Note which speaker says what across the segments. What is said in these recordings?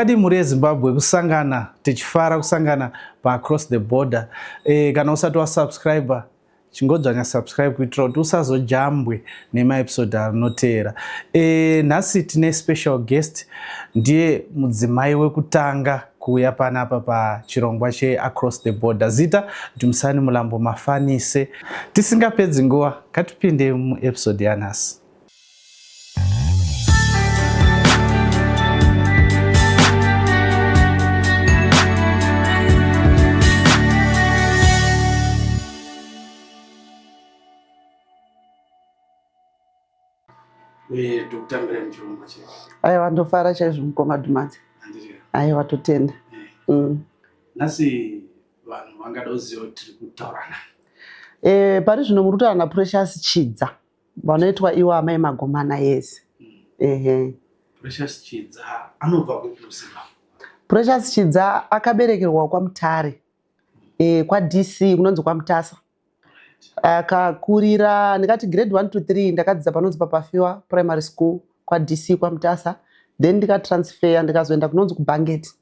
Speaker 1: Kadi muri Zimbabwe kusangana tichifara kusangana pa across the border kana usati wa subscriber chingodzanya subscribe kuitira kuti usazojambwe nema episode anotera. Nhasi tine special guest ndiye mudzimai wekutanga kuuya panapa pa chirongwa che across the border. Zita Dumisani Mulambo Mafanise. Tisingapedzi nguva katipinde mu episode yanhasi. Dr. Miriam Chirongwa che.
Speaker 2: Aiwa ndofara chaizvo mukoma Dhumadzi. Aiwa totenda.
Speaker 1: Nhasi vanhu vangada kuziva kuti tiri kutaurana.
Speaker 2: Pari zvino muri kutaura naPrecious Chidza vanoitwa iwo amai Magomana Yezi.
Speaker 1: Precious Chidza anobva kupi muZimbabwe?
Speaker 2: Precious Chidza akaberekerwa kwaMutare kwaDC kunonzi kwaMutasa. Akakurira ndikati grade 1 to 3 ndakadzidza panonzi paPafiwa primary school kwaDC kwaMutasa, then ndikatransfer ndikazoenda kunonzi kuBangeti.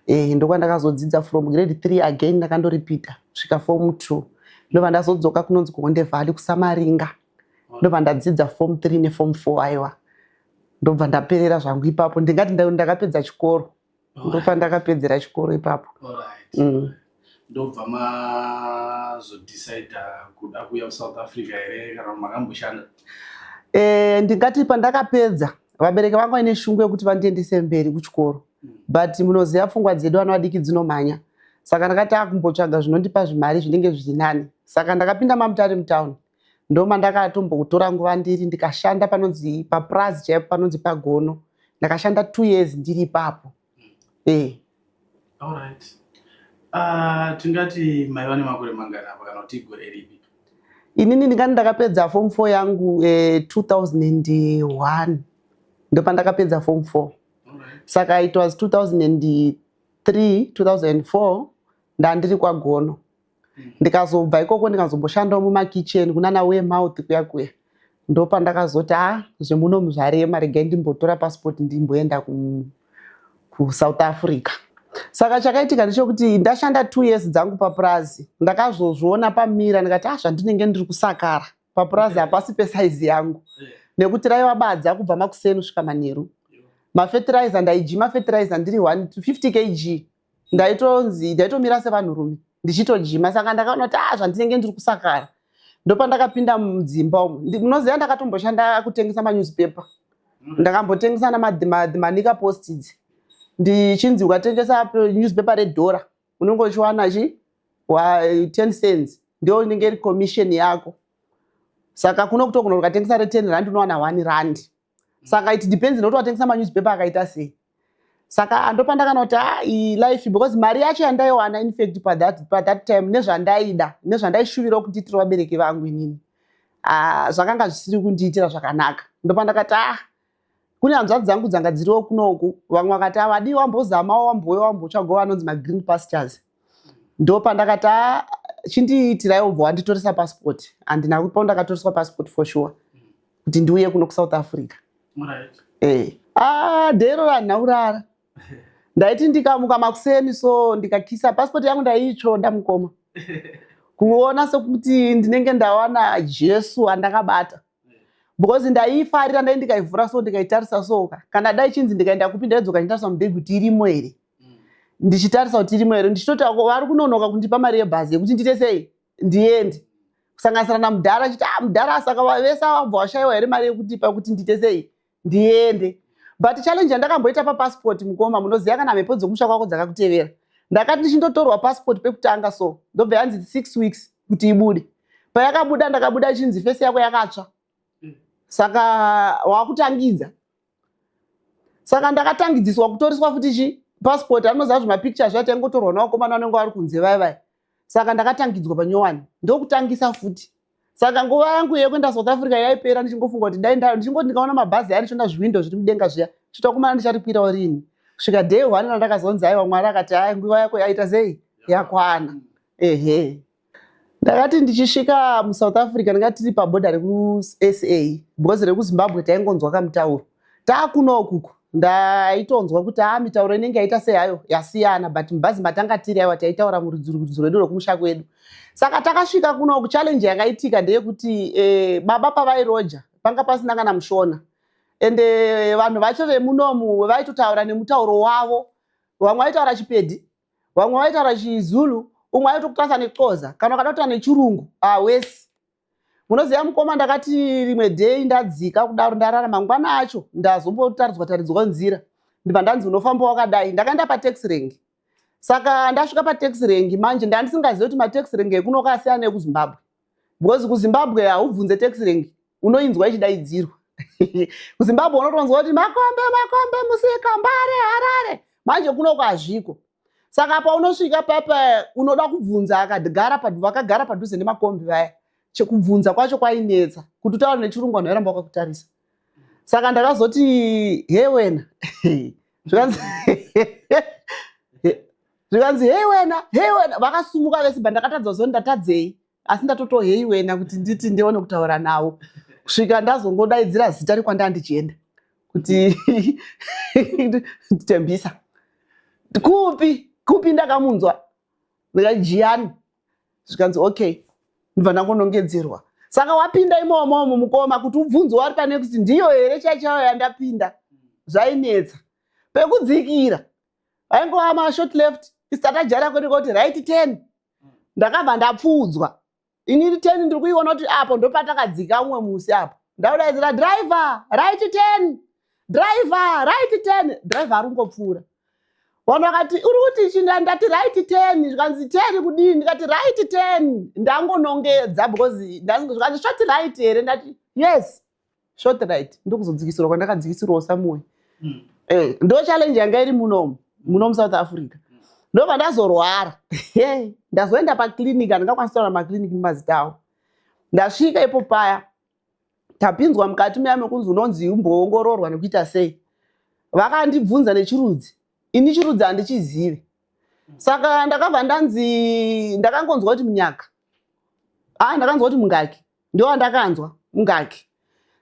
Speaker 2: Ndokwa ndakazodzidza from grade 3 again ndakandoripita kusvika form 2. Ndobva ndazodzoka kunonzi kuHonde Valley kuSamaringa. Ndobva ndadzidza form 3 neform 4 aiwa. Ndobva ndaperera zvangu ipapo. Ndingati ndakapedza chikoro. Ndobva ndakapedzera chikoro ipapo.
Speaker 1: Ndobva mazodecide kuda kuuya kuSouth Africa here kana makamboshanda?
Speaker 2: Ndingati pandakapedza vabereki vangu vaine shungu yekuti vandiendese mberi kuchikoro, but munoziva pfungwa dzedu vana vadiki dzinomhanya. Saka ndakati akumbotsvaga zvinondipa zvimari zvinenge zvirinani. Saka ndakapinda maMutare mutown. Ndoma ndakatombotora nguva ndiri ndikashanda panonzi paPrazi chaipo panonzi paGono. Ndakashanda 2 years ndiri ipapo.
Speaker 1: Alright. Tingati mai vane makore mangana apa kana kuti gore ripi?
Speaker 2: Inini ndingati ndakapedza form 4 yangu 2001 ndopa ndakapedza form 4. Saka it was 2003 2004 ndandiri kwaGono. Ndikazobva ikoko ndikazomboshanda mumakitchen kunana Weymouth kuya. Ndopa ndakazoti zvemuno zvarema regai ndimbotora passport ndimboenda kuSouth Africa. Saka chakaitika ndechekuti ndashanda 2 years dzangu paPrazi. Ndakazozviona pamira ndikati zvandinenge ndiri kusakara paPrazi hapasi pesaizi yangu. Nekuti raiva badza kubva makuseni kusvika manheru. Mafertilizer ndaijima fertilizer ndiri 150 kg. Ndaitomira sevanhurume ndichitojima. Saka ndakaona kuti zvandinenge ndiri kusakara. Ndopa ndakapinda mudzimba umu. Munoziva ndakatomboshanda kutengesa manewspaper. Ndakambotengesa namanika post idzi. Ndichinzi ukatengesa newspaper redhora unenge uchiwana 10 cents ndio inenge iri commission yako. Saka kuno kutogona ukatengesa re10 rand unowana 1 rand. Saka it depends nokuti watengesa manewspaper akaita sei. Saka ndopa ndakana kuti life because mari yacho yandaiwana in fact pa that time nezvandaida nezvandaishuvira kundiitira vabereki vangu inini zvakanga zvisiri kundiitira zvakanaka. Ndopa ndakati kune hanzvadzi dzangu dzanga dziriwo kunoku vamwe vakati vadi wambozamawo wambotsvaga vanonzi magreen pastures. Ndopa ndakati chindiitira ubva wanditoresa passport. Handina kupa ndakatoreswa passport for sure kuti ndiuye kuno kuSouth Africa. Dhero ranhaurara. Ndaiti ndikamuka makuseni so ndikakisa passport yangu ndaiitsvoda mukoma. Kuona sekuti ndinenge ndawana Jesu andakabata. Because ndaifarira ndai ndikaivhura so ndikaitarisa soka. Kana dai chinzi ndikaenda kupinda yedzoka nditarisa mubhegi kuti irimo here. Ndichitarisa kuti irimo here. Ndichitoti vari kunonoka kundipa mari yebhazi yekuti ndiite sei ndiende. Kusanganisira naMudhara achiti Mudhara saka vese vabva vashayiwa here mari yekutipa kuti ndiite sei ndiende. But challenge yandakamboita papassport mukoma munoziva kana mhepo dzokusha kwako dzakakutevera. Ndakati ndichindotorwa passport pekutanga so ndobva yanzi 6 weeks kuti ibude. Payakabuda ndakabuda chinzi fesi yako yakatsva. Saka wakutangidza. Saka ndakatangidziswa kutoriswa futi passport anoziva zvimapictures zvatangotorwa nawakomana vanenge vari kunze vai. Saka ndakatangidzwa panyowani ndokutangisa futi. Saka nguva yangu yekuenda South Africa yaipera ndichingofunga kuti dai ndichingoti ndikaona mabhazi arichona zviwindo zviri mudenga zviya chitokumana ndicharikwirawo rini. Kusvika day 1 ndakazonzi aiwa Mwari akati nguva yako yaita sei yakwana. Ndakati ndichisvika muSouth Africa ndanga tiri paboda rekuSA because rekuZimbabwe taingonzwa kamutauro. Takuno okuku ndaitonzwa kuti mitauro inenge yaita sei hayo yasiyana, but mubhazi matanga tiri aiwa taitaura murudzi rwedu rwekumusha kwedu. Saka takasvika kuno challenge yakaitika ndeyekuti baba pavairoja panga pasina kana mushona, ende vanhu vacho vemunomu vaitotaura nemutauro wavo. Vamwe vaitaura Chipedi, vamwe vaitaura Chizulu, umwe aitokutarisa neXhosa kana ukataura nechirungu wesi. Munoziva mukoma ndakati rimwe day ndadzika kudaro ndarara, mangwana acho ndazombotaridzwa nzira ndibva ndanzi unofamba wakadai, ndakaenda pataxi rank. Saka ndasvika pataxi rank manje ndandisingazivi kuti mataxi rank ekuno akasiyana nekuZimbabwe, because kuZimbabwe haubvunze taxi rank unoinzwa ichidaidzirwa. kuZimbabwe unotonzwa kuti makombe Musika, Mbare, Harare, manje kunoko hazviko. Saka paunosvika papa unoda kubvunza vakagara padhuze nemakombi vaya, chekubvunza kwacho kwainetsa kuti utaure nechirungu vanhu vairamba vakakutarisa. Saka ndakazoti hey wena zvikanzi hey wena vakasumuka vese, bva ndakatadza kuzoti ndatadzei, asi ndatoto hey wena kuti nditi ndione kutaura navo, kusvika ndazongodaidzira zita rikwandanga ndichienda kuti Tembisa kupi ndakamunzwa ndikajiani, zvikanzi okay, ndibva ndangonongedzerwa. Saka wapinda imomo mukoma kuti ubvunzwe wari pane kuti ndiyo here chaichayo yandapinda, zvainetsa. Pekudzikira vaingova mashort left, istatajara kwedu kuti right 10, ndakabva ndapfuudzwa. Inini 10 ndiri kuiona kuti apo ndopatakadzika umwe musi apo. Ndaudaidzira driver right 10, driver right 10, driver arungopfuura. Vanhu vakati uri kuti chinda, ndati right 10, zvikanzi 10 kudini, ndikati right 10, ndangonongedza because zvikanzi short right here, ndati yes short right, ndokuzodzikisirwa kwandakadzikisirwawo samoyo. Ndo challenge yanga iri muno South Africa. Ndobva ndazorwara ndazoenda paklinika, ndingakwanisa kutaura makliniki mumazita awo. Ndasvika ipo paya tapinzwa mukati meya mekunzi unonzi umboongororwa nekuita sei. Vakandibvunza nechirudzi, ini chirudzi handichizive. Saka ndakabva ndakangonzwa kuti munyaka, ndakanzwa kuti mungaki, ndo wandakanzwa mungaki.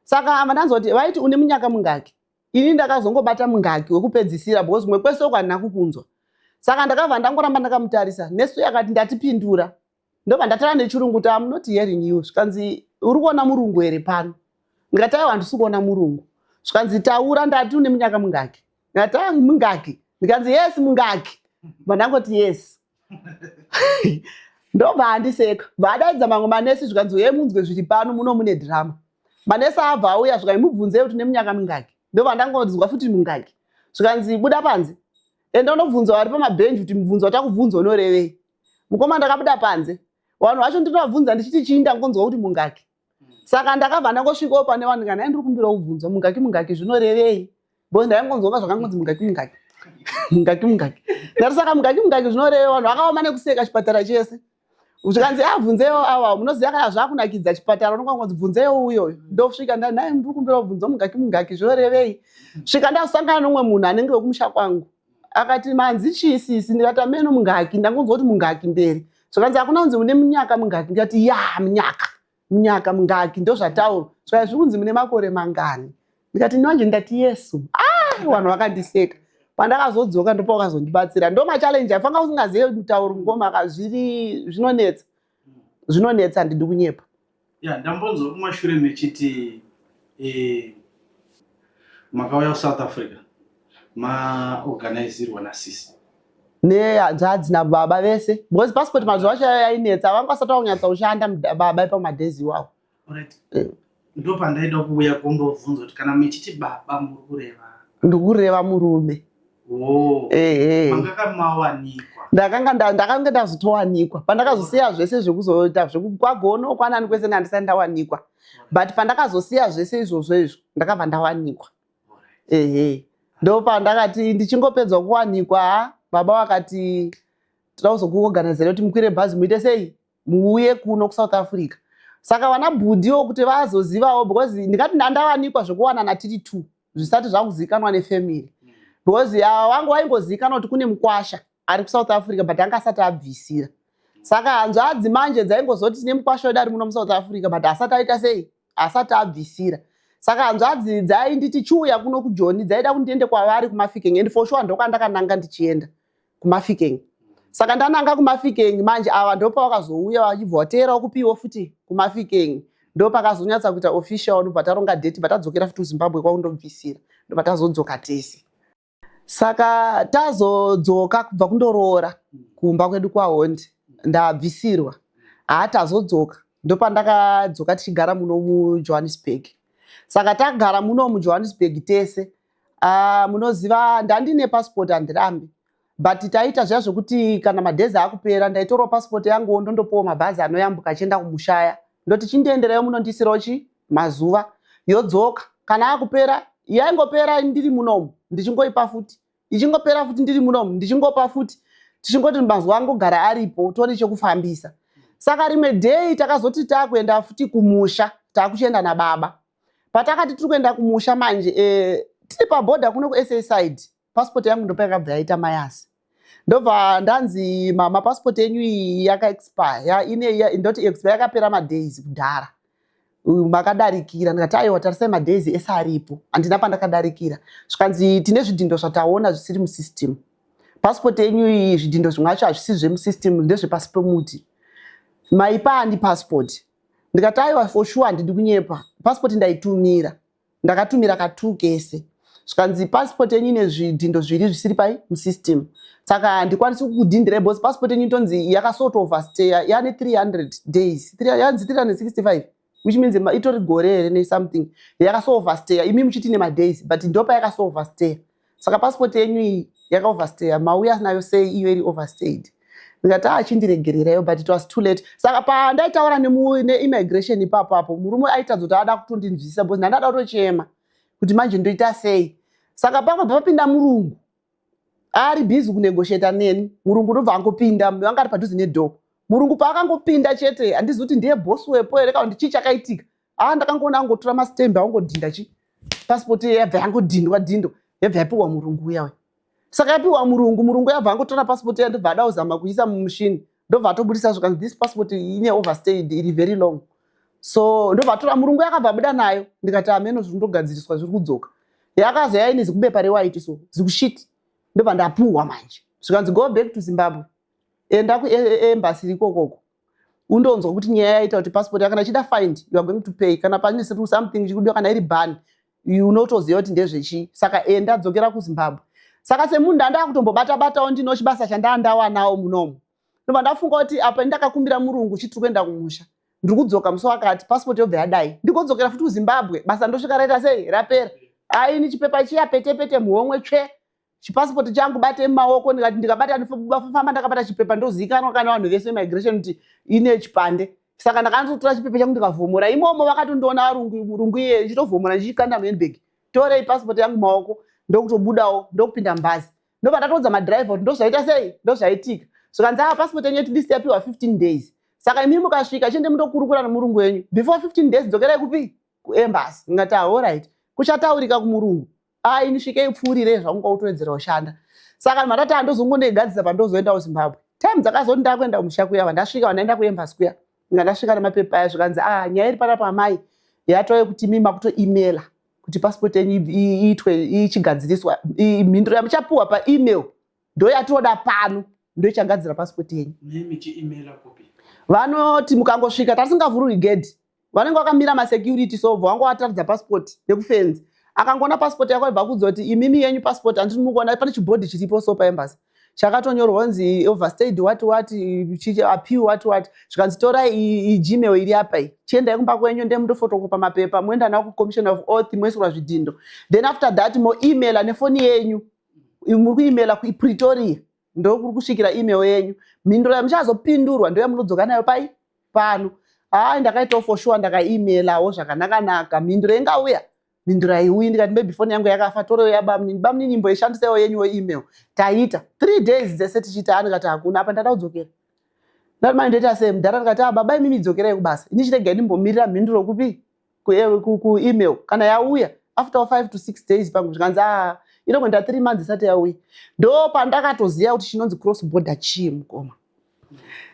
Speaker 2: Saka ndanzwa kuti vaiti une munyaka mungaki, ini ndakazongobata mungaki wekupedzisira because kumwe kwese uko handina kukunzwa. Saka ndakabva ndangoramba ndakamutarisa, nesu yakati ndatipindura, ndobva ndatara nechirungu kuti I'm not hearing you. Zvikanzi uri kuona murungu here pano? Ndikati aiwa handisi kuona murungu. Zvikanzi taura, ndati une munyaka mungaki? Ndikati mungaki? Ndikanzi yes mungaki. Ndangoti yes. Ndobva handiseka. Vadaidza mamwe manesi zvikanzi ye munzwe zviri pano muno mune drama. Manesi abva auya zvikanzi mubvunze kuti une munyaka mungaki. Ndobva ndangonzwa futi mungaki. Zvikanzi buda panze. Enda unobvunza vari pamabhenji kuti mubvunzo watakubvunza unorevei. Mukoma ndakabuda panze. Vanhu vacho ndinovabvunza ndichiti chii, ndangonzwa kuti mungaki. Saka ndakabva ndangosvikawo pane vanhu kana ndiri kumbira kubvunza mungaki zvinorevei. Bo ndaingonzwa zvakangonzi mungaki. Mungaki. Ndati saka mungaki zvinorevei, vanhu vakaoma nekuseka chipatara chese. Zvikanzi abvunzeyo awa, munoziva kana zvakunakidza chipatara unongonzi bvunzeyo uyoyo. Ndosvika ndai ndiri kumbira kubvunza mungaki zvinorevei. Svika ndasangana nomwe munhu anenge wekumusha kwangu. Akati manzi chii sisi? Ndikati ameno mungaki, ndangonzwa kuti mungaki mberi. Zvikanzi hakuna kunzi mune munyaka mungaki. Ndikati ya munyaka mungaki ndozvataurwa. Zvikanzi zvikunzi mune makore mangani. Ndikati niwanje ndati Yesu. Vanhu vakandiseka. Pandakazodzoka ndipo vakazondibatsira. Ndo machallenji afanga usingazivi mutauro ngoma zvinonetsa ndidi kunyepa.
Speaker 1: Ndambonzwa kumashure mechiti makauya kuSouth Africa maorganizirwa nasisi
Speaker 2: nehadzadzi nababa vese, because passport mazuva acho yainetsa, vangasati vakunyatsa kushanda baba ipamadhezi iwawo.
Speaker 1: Ndo pandaida kuuya kundobvunza kuti kana mechiti baba muri kureva?
Speaker 2: Ndikureva murume.
Speaker 1: Mangaka mawanikwa?
Speaker 2: Ndakanga ndazotowanikwa pandakazosiya zvese zvekuzoita zvekukwagono kwanani kwese ndandisati ndawanikwa, but pandakazosiya zvese izvozvo ndakabva ndawanikwa. Ndo pandakati ndichingopedzwa kuwanikwa, baba vakati toda kuzokuorganizera kuti mukwire bhazi muite sei, muuye kuno kuSouth Africa. Saka vana bhudhiwo kuti vazozivawo, because ndikati ndandawanikwa zvekuwana natiri 2 zvisati zvakuzikanwa nefamily. Because wangu waingozikanwa kuti kune mukwasha ari kuSouth Africa, but anga asati abvisira. Saka hanzvadzi manje dzaingozoti tine mukwasha wedu ari muno muSouth Africa, but asati aita sei, asati abvisira. saka hanzvadzi dzainditi chiuya kuno kuJoni dzaida kuti ndiende kwavari kuMafikeng, and for sure ndokandakananga ndichienda kuMafikeng. Saka ndananga kuMafikeng manje ava ndopa vakazouya vachibva vateerawo kupiwa futi kuMafikeng, ndopakazonyatsa kuita official ndobva taronga date batadzokera futi kuZimbabwe kwakundobvisira ndobva tazodzoka tese. Saka tazodzoka kubva kundoroora kumba kwedu kwaHondi ndabvisirwa tazodzoka ndopandakadzoka tichigara muno muJohannesburg. Saka tagara muno muJohannesburg tese munoziva ndandine passport handirambi, but taita zviya zvokuti kana madhezi akupera ndaitorawo passport yangu ndondopiwa mabhazi anoyambuka achienda kumushaya, ndoti chindiendereyo munondisirawo mazuva yodzoka. Kana akupera yaingopera ndiri munomu ndichingoipa futi, ichingopera futi ndiri munomu ndichingopa futi, tichingoti mazuva angogara aripo tori chekufambisa. Saka rimwe day takazoti takuenda futi kumusha, takuchienda nababa. Patakati tiri kuenda kumusha manje tiri pabhodha kuno kuSA side, passport yangu ndopa yakabva yaita mayasi. Ndobva ndanzi mama passport yenyu iyi yaka-expire, ndoti expire yakapera madays kudhara. Makadarikira, ndikati aiwa tarisai madays ese aripo, handina pandakadarikira. Zvikanzi tine zvidhindo zvataona zvisiri musystem. Passport yenyu iyi zvidhindo zvimwe zvacho hazvisi zvemusystem, ndezvepasi pemuti. Maipa handi passport. Ndikati aiwa for sure handidi kunyepa. Passport ndaitumira. Ndakatumira ka2 kese. Zvikanzi passport yenyu ine zvidhindo zviri zvisiri pai musystem. Saka handikwanisi kukudhindira because passport yenyu tonzi yakasort overstay, yaane 300 days. Yanzi 365, which means itori gore here ne something. Yakasort overstay, imi muchiti ne madays, but ndopa yakasort overstay. Saka passport yenyu iyi yaka overstay, mauya nayo say iyo iri overstayed. Ndikati achindiregererayo but it was too late. Saka pandaitaura neimmigration ipapo murume aitadza kuti ada kutondinzwisisa because ndandada kutochema kuti manje ndoita sei. Saka pakabva papinda murungu ari busy kunegotiata neni, murungu ndobva angopinda, vanga ari padhuze nedhoo. Murungu paakangopinda chete handizi kuti ndiye boss wepo here kana kuti chii chakaitika. Ndakangoona angotora mastembe angodhinda passport yabva yangodhindwa yabva yapiwa murungu uya. Saka yapiwa murungu yabva angotora passport ya ndobva ada kuzama kuisa mumushini, ndobva atobudisa zvikanzi this passport ine overstayed, iri very long. So ndobva atora murungu yakabva buda nayo, ndikati ameno zviri kundogadziriswa zviri kudzoka. Yakazi yaine zikubepa rewhite so zikushiti, ndobva ndapuwa manje. Zvikanzi go back to Zimbabwe. Enda kuembassy ikokoko. Undonzwa kuti nyaya yaita kuti passport yakana chida find, you are going to pay. Kana pane something chikudiwa kana iri ban, unotoziva kuti ndezvechi. Saka enda dzokera kuZimbabwe. Saka semunhu ndanda kutombobata-batawo ndino chibasa chandaandawanawo munomu. Ndobva ndafunga kuti apa ndakakumbira murungu chitiri kuenda kumusha. Ndiri kudzoka musi wakati passport yobva yadai. Ndikodzokera futi kuZimbabwe, basa ndosvika raita sei rapera. Ni chipepa chiya pete muhomwe tsve. Chipassport changu bate mumaoko, ndikati ndikabata ndifamba ndakabata chipepa ndozikanwa kana vanhu vese immigration kuti ine chipande. Saka ndakandotora chipepa changu ndikavhomora. Imomo vakatondiona murungu iye ndichitovhomora ndichikanda muhandbag. Torei passport yangu mumaoko ndokutobudawo ndokupinda mubhazi. Ndobva ndatodza madhiraivha kuti ndozvaita sei, ndozvaitika. Zvikanzi passport yenyu yetu yapiwa 15 days. Saka imi mukasvika chiende mundokurukura nemurungu wenyu. Before 15 days dzokerai kupi? Kuembassy. Ndingati alright. Kuchataurika kumurungu. Ini svikei pfuurire zvangu utowedzera kushanda. Saka matati andozongonegadzisa pandozoenda kuZimbabwe. Time dzakazoti ndakuenda kumusha kuya ndasvika ndaenda kuembassy kuya. Ndasvika nemapepa aya zvikanzi nyaya iri panapa amai yatove kuti mimi makutoemaila kuti passport yenyu iitwe ichigadziriswa. Mhinduro yamuchapuwa paemail ndoyatoda pano ndoichagadzira passport yenyu.
Speaker 1: Nemichiemaila kupi?
Speaker 2: Vanoti mukangosvika tasingavhurwi gedhi. Vanenge vakamira masecurity so vangoataridza passport nekufenzi. Akangona passport yako ibva kudzoti imimi yenyu passport handiri mukuona pane chibhodhi chiripo so paembassy. Chakatonyorwa kunzi overstayed what apiwa what. Zvikanzi torai Gmail iri apa iyi. Chiendai kumba kwenyu ndemundofotokopa mapepa moenda nawo kuCommission of Oath moisirwa zvidhindo. Then after that moemaila nefoni yenyu. Muri kuemaila kuPretoria. Ndokuri kusvikira email yenyu. Mhinduro yamuchazopindurwa ndoyamunodzoka nayo pano. Ndakaitawo for sure ndakaemailavo zvakanaka. Mhinduro ingauya. Mhinduro haiuyi, ndikati maybe phone yangu yakafa, toreyo yabamnini. Bamnini imboishandisewo yenyu email. Taita 3 days dzese tichiita, ndikati hakuna apa ndada kudzokera. Ndati manje ndoita sei mudhara, ndikati baba imimi dzokerai kubasa. Ini chirege ndimbomirira mhinduro kupi? Ku-email. Kana yauya after 5 to 6 days pangu zvikanzi inokwenda 3 months isati yauya. Ndo pandakatoziva kuti chinonzi cross border chii mukoma.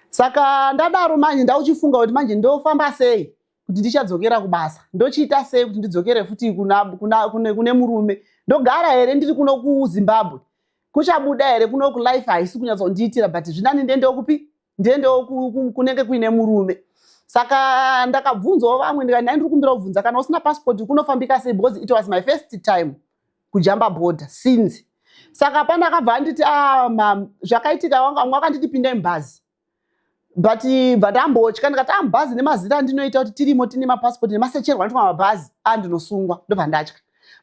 Speaker 2: Saka ndadaro manje ndauchifunga kuti manje ndofamba sei. kuti ndichadzokera kubasa ndochiita sei kuti ndidzokere futi kune murume ndogara here ndiri kuno kuZimbabwe kuchabuda here kuno kulife haisi kunyatsondiitira but zvinani ndiendewo kupi ndiendewo kunenge kuine murume. Saka ndakabvunzawo vamwe ndikati ndiri kumbira kubvunza kana usina passport kunofambika sei because it was my first time kujamba border since. Saka pandakabva nditi zvakaitika wanga mwakanditi pindai mubhazi but ndambotya ndikati mubhazi nemazita andinoita kuti tirimo tine mapassport nemasecherwa anoitwa mabhazi ndinosungwa ndobva ndatya.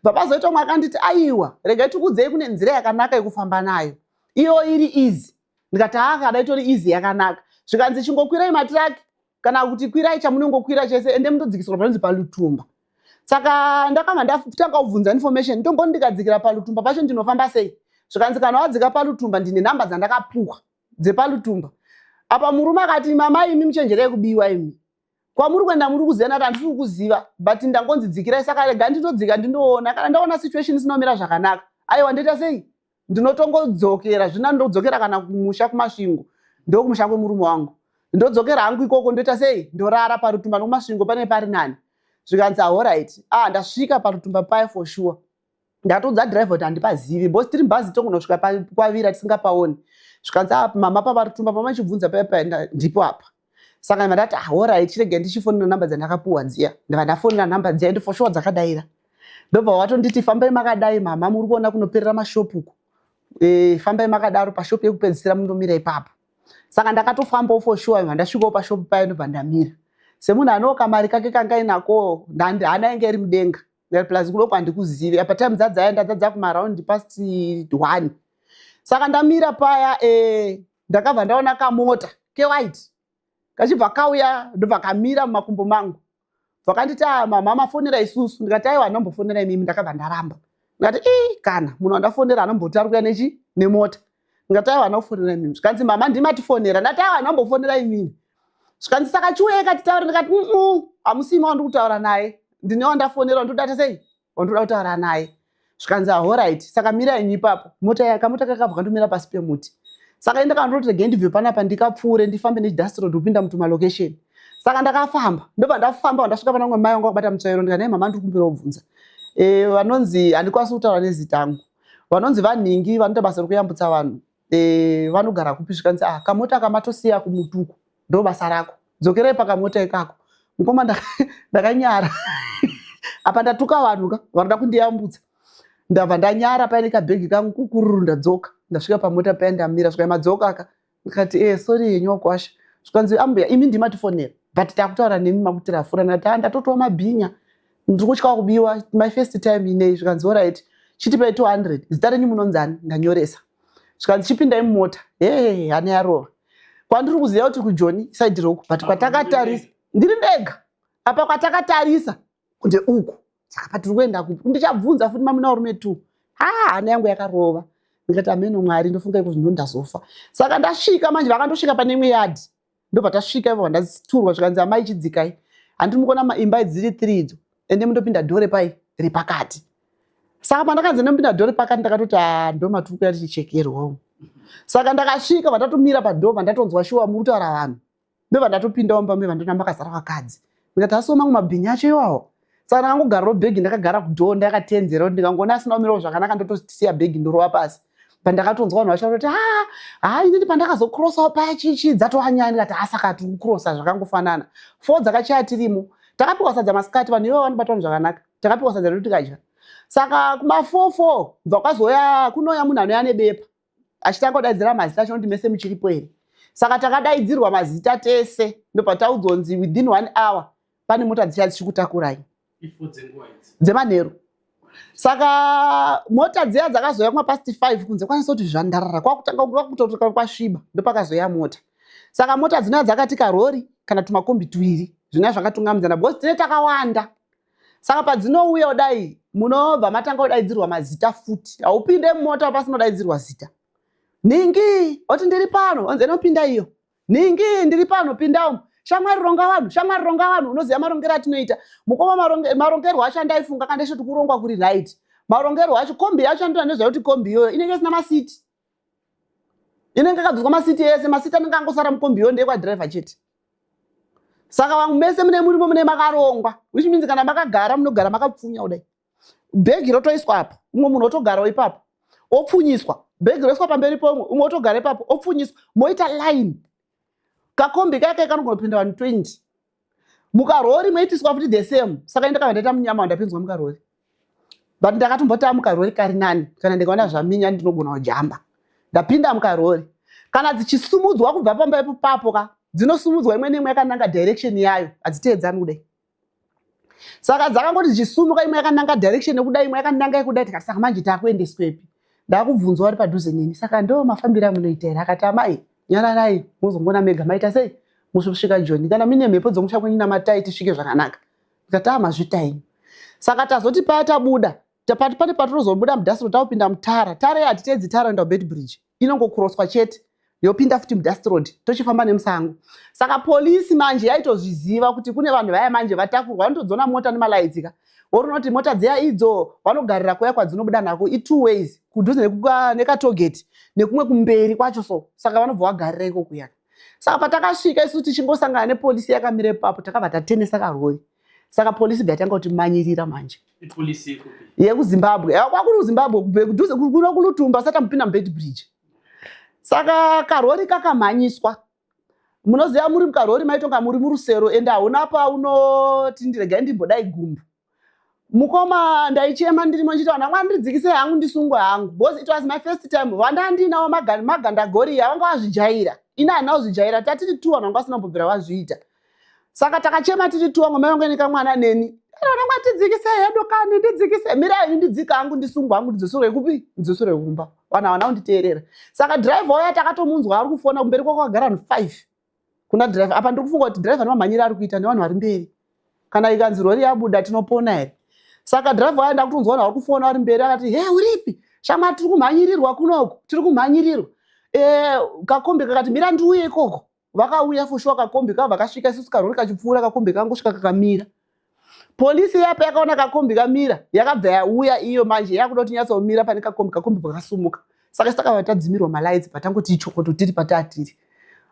Speaker 2: Papazoita mwakanditi aiwa regai tikudzei kune nzira yakanaka yekufamba nayo iyo iri easy. Ndikati kada itori easy yakanaka zvikanzi chingokwirai matiraki kana kuti kwirai chamunongokwira chese ende mundodzikiswa panonzi paLutumba. Saka ndakamba ndatanga kubvunza information ndombo ndikadzikira paLutumba pacho ndinofamba sei. Zvikanzi kana wadzika paLutumba ndine namba dzandakapuwa dzepaLutumba. Apa murume akati mama imi muchenjerei kubiwa imi kwamuri kuenda muri kuziva kuti handisi kukuziva but ndangonzi dzikirai saka rega ndinodzika ndinoona kana ndaona situation isinomira zvakanaka aiwa ndoita sei ndinotongodzokera zvina ndodzokera kana kumusha kumasvingo ndokumusha kwemurume wangu ndodzokera hangu ikoko ndoita sei ndorara paLutumba nokumasvingo pane pari nani. Zvikanzi alright ndasvika paLutumba pai for sure ndatodza driver kuti handipazivi because tiri bhazi tongonosvika kwavira tisingapaoni. Zvikanzi mama paLutumba pamachibvunza paya ndipo apa. Saka ndati alright chirege ndichifonera namba dzandakapuwa dziya ndabva ndafonera namba dziya ende for sure dzakadaira ndobva watonditi fambai makadai mama muri kuona kunoperera mashopuko fambai makadaro pashopu yekupedzisira mundomira ipapo. Saka ndakatofambawo for sure ndasvikawo pashopu paya ndobva ndamira semunhu ano kamari kake kanga inako hana inge iri mudenga plus kudoko handikuzivi apa time dzadzaya ndadzadza kumaraundi past 1. Saka ndamira paya ndakabva ndaona kamota kewhite kachibva kauya ndobva kamira mumakumbo mangu vakanditi mama mafonera isusu ndikati aiwa anombofonera imimi ndakabva ndaramba ndikati kana munhu wandafonera anomboti ari kuya nemota ndikati aiwa anofonera imimi. Zvikanzi mama ndimatifonera ndati aiwa anombofonera imimi. Zvikanzi saka chiuya ikatitaura ndikati hamusima wandiri kutaura naye ndine wandafonera ndodata sei wandoda kutaura naye. Zvikanzi alright saka mira inyi ipapo kamota kakabva ndomira pasi pemuti. Saka ndakandoti rege ndibve panapa ndikapfuure ndifambe nechidhasti road kupinda malocation. Saka ndakafamba ndobva ndafamba ndasvika pana mumwe mai wangu akabata mutsvairo ndikati mama ndiri kumbira kubvunza vanonzi handikwanisi kutaura nezita angu vanonzi vanhingi vanoita basa rekuyambutsa vanhu vanogara kupi. Zvikanzi kamota kamatosiya kumutuku ndo basa rako dzokerai pakamota ikako. Mukoma ndakanyara apa ndatuka vanhu vanoda kundiyambutsa ndabva ndanyara paine kabhegi kangu kukururu ndadzoka ndasvika pamota paya ndamira svika madzoka aka ndikati sorry henyu wakwasha. Zvikanzi ambuya imi ndimatifonera but takutaura nemi makuti rafura ndati ndatotowa mabhinya ndiri kutya kubiwa my first time inei. Zvikanzi alright chitipai 200 zita renyu munonzani ndanyoresa. Zvikanzi chipindai mumota hane yarova kwandiri kuziva kuti kujoni side roku but kwatakatarisa ndiri ndega apa kwatakatarisa kunde uku saka patiri kuenda kupi ndichabvunza futi mamuna varume 2 hana yangu yakarova ndikati ameno mwari ndofunga iko zvino ndazofa. Saka ndasvika manje vakandosvika pane imwe yadhi ndobva tasvika ivo ndaturwa. Zvikanzi amai chidzikai handiri mukuona imba dziri 3 idzo ende mundopinda dhore pai repakati. Saka pandakanzi ndopinda dhore pakati ndakatoti ndo maturi kuya tichichekerwawo. Saka ndakasvika vandatomira padhova ndatonzwa shuwa muri kutaura vanhu ndobva ndatopindawo mumba mevandonamba kazara vakadzi ndikati asoma mumabhinya acho iwawo. Saka ndakangogarirawo bhegi ndakagara kudhoo ndakatenzerawo ndikangoona asina kumirawo zvakanaka ndotosiya bhegi ndorova pasi. Pandakatonzwa vanhu vachati inini pandakazokurosawo paya chichi dzatowanyanya ndikati saka tiri kukurosa zvakangofanana 4 dzakachaya tirimo takapiwa sadza masikati vanhu ivo vanobata vanhu zvakanaka takapiwa sadza rekuti tikadya. Saka kuma4 bva kwazoya kunouya munhu anoya nebepa achitanga kudaidzira mazita achonoti mese muchiripo here. Saka takadaidzirwa mazita tese ndobva taudzonzi within 1 hour pane mota dzichikutakurai dzemanheru. Saka mota dziya dzakazoya kuma past 5 kunze kwanisa kuti zvandarara kwakutanga kwasviba ndopakazoya mota. Saka mota dzinoya dzakati karori kana tumakombi 2 zvinoya zvakatungamidza because tine takawanda. Saka padzinouya kudai munobva matanga kudaidzirwa mazita futi haupinde mumota pasina kudaidzirwa zita. Ningi oti ndiri pano onzi enopinda iyo ningi ndiri pano pindawo shamwari ronga vanhu unoziva marongero atinoita mukoma marongerwo acho andaifunga kandaishoti kurongwa kuri right marongerwo acho kombi yacho andinoziva kuti kombi iyoyo inenge isina masiti inenge yakadzoswa masiti ese masiti anenge angosara mukombi iyo ndeyekwadhiraivha chete. Saka vamwe mese mune murimo mune makarongwa, which means kana makagara munogara makapfunya kudai. Bhegi rotoiswa apa, umwe munhu otogarawo ipapo opfunyiswa. Bhegi roiswa pamberi pomwe, umwe otogara ipapo opfunyiswa. Moita line. Kakombi kake kanogona kupinda vanhu 20. Mukarori moitiswa futi the same. Saka ndakabva ndaita munyama ndapinzwa mukarori. But ndakatombota mukarori kari nani. Kana ndikaona zvaminya ndinogona kujamba. Ndapinda mukarori. Kana dzichisumudzwa kubva pamba ipapo ka, dzinosumudzwa imwe neimwe yakananga direction yayo, adziteedzani kudai. Saka dzakangoti dzichisumuka imwe yakananga direction yekudai, imwe yakananga yekudai, tikati saka manje takuendeswepi. Ndakubvunzwa ari padhuze neni. Saka ndo mafambiro amunoita here? Akati amai, nyararai muzongona mega maita sei? Musvika Joni. Kana mine mhepo dzomusha kwenyu namatai tisvike zvakanaka. Tikati mazvitaini. Saka tazoti paya tabuda, pane patinozobuda mudhasitiro taupinda mutara. Tara hatiteedzi tara ndo Bed Bridge. Inongokuroswa chete. Yopinda futi mudhasitiro tochifamba nemusango. Saka polisi manje yaitozviziva kuti kune vanhu vaya manje vatakurwa vanotodzona mota nemalaidzika. Worinoti mota dziya idzo vanogarira kuya kwadzinobuda nako i2 ways kudhuze nekatogeti nekumwe kumberi kwacho so. Saka vanobva vagarira iko kuya. Saka patakasvika isu tichingosangana nepolisi yakamira ipapo takabva tatenesa karori. Saka polisi bvatanga kuti manyirira manje.
Speaker 1: Polisi iko
Speaker 2: yekuZimbabwe. Kwakuri kuZimbabwe kudhuze kuno kulutumba sata mupinda muBed Bridge. Saka karori kakamhanyiswa. Munoziva muri mukarori maitonga muri murusero ende hauna paunoti ndiregai ndimbodai gumbu. Mukoma ndaichema ndirimo nchiti vana mwandidzikise hangu ndisungwe hangu. Because it was my first time. Vanda ndinawo magandagori vanga vazvijaira. Ina hana kuzvijaira tatiri tu vanhu vanga vasina kumbobvira vazviita. Saka takachema tiri tu vamwe mai vangu mwana neni. Vana mwatidzikise hedu kani ndidzikise. Mirai ndidzika hangu ndisungwe hangu ndidzosore kupi? Ndidzosore kumba. Vana unditeerera. Saka driver waya takatomunzwa ari kufona kumberi kwako kwagara vanhu 5. Kuna driver apa ndiri kufunga kuti driver nomanyira ari kuita nevanhu vari mberi. Kana ikanzi rori yabuda tinopona here. Saka driver waya ndakutonzwa vanhu vari kufona vari mberi akati, "Hey, uripi? Shama tiri kumhanyirirwa kunoku, tiri kumhanyirirwa." Kakombi kakati mira ndiuye ikoko. Vakauya fushwa kakombi kavo vakasvika isusu karori kachipfuura kakombi kangosvika kakamira. Polisi yapa yakaona kakombi kamira, yakabva yauya iyo manje yakuda kuti nyatsomira pane kakombi vakasumuka. Saka takabva tadzimirwa malaidzi patangoti ichokoto tiri patatiri.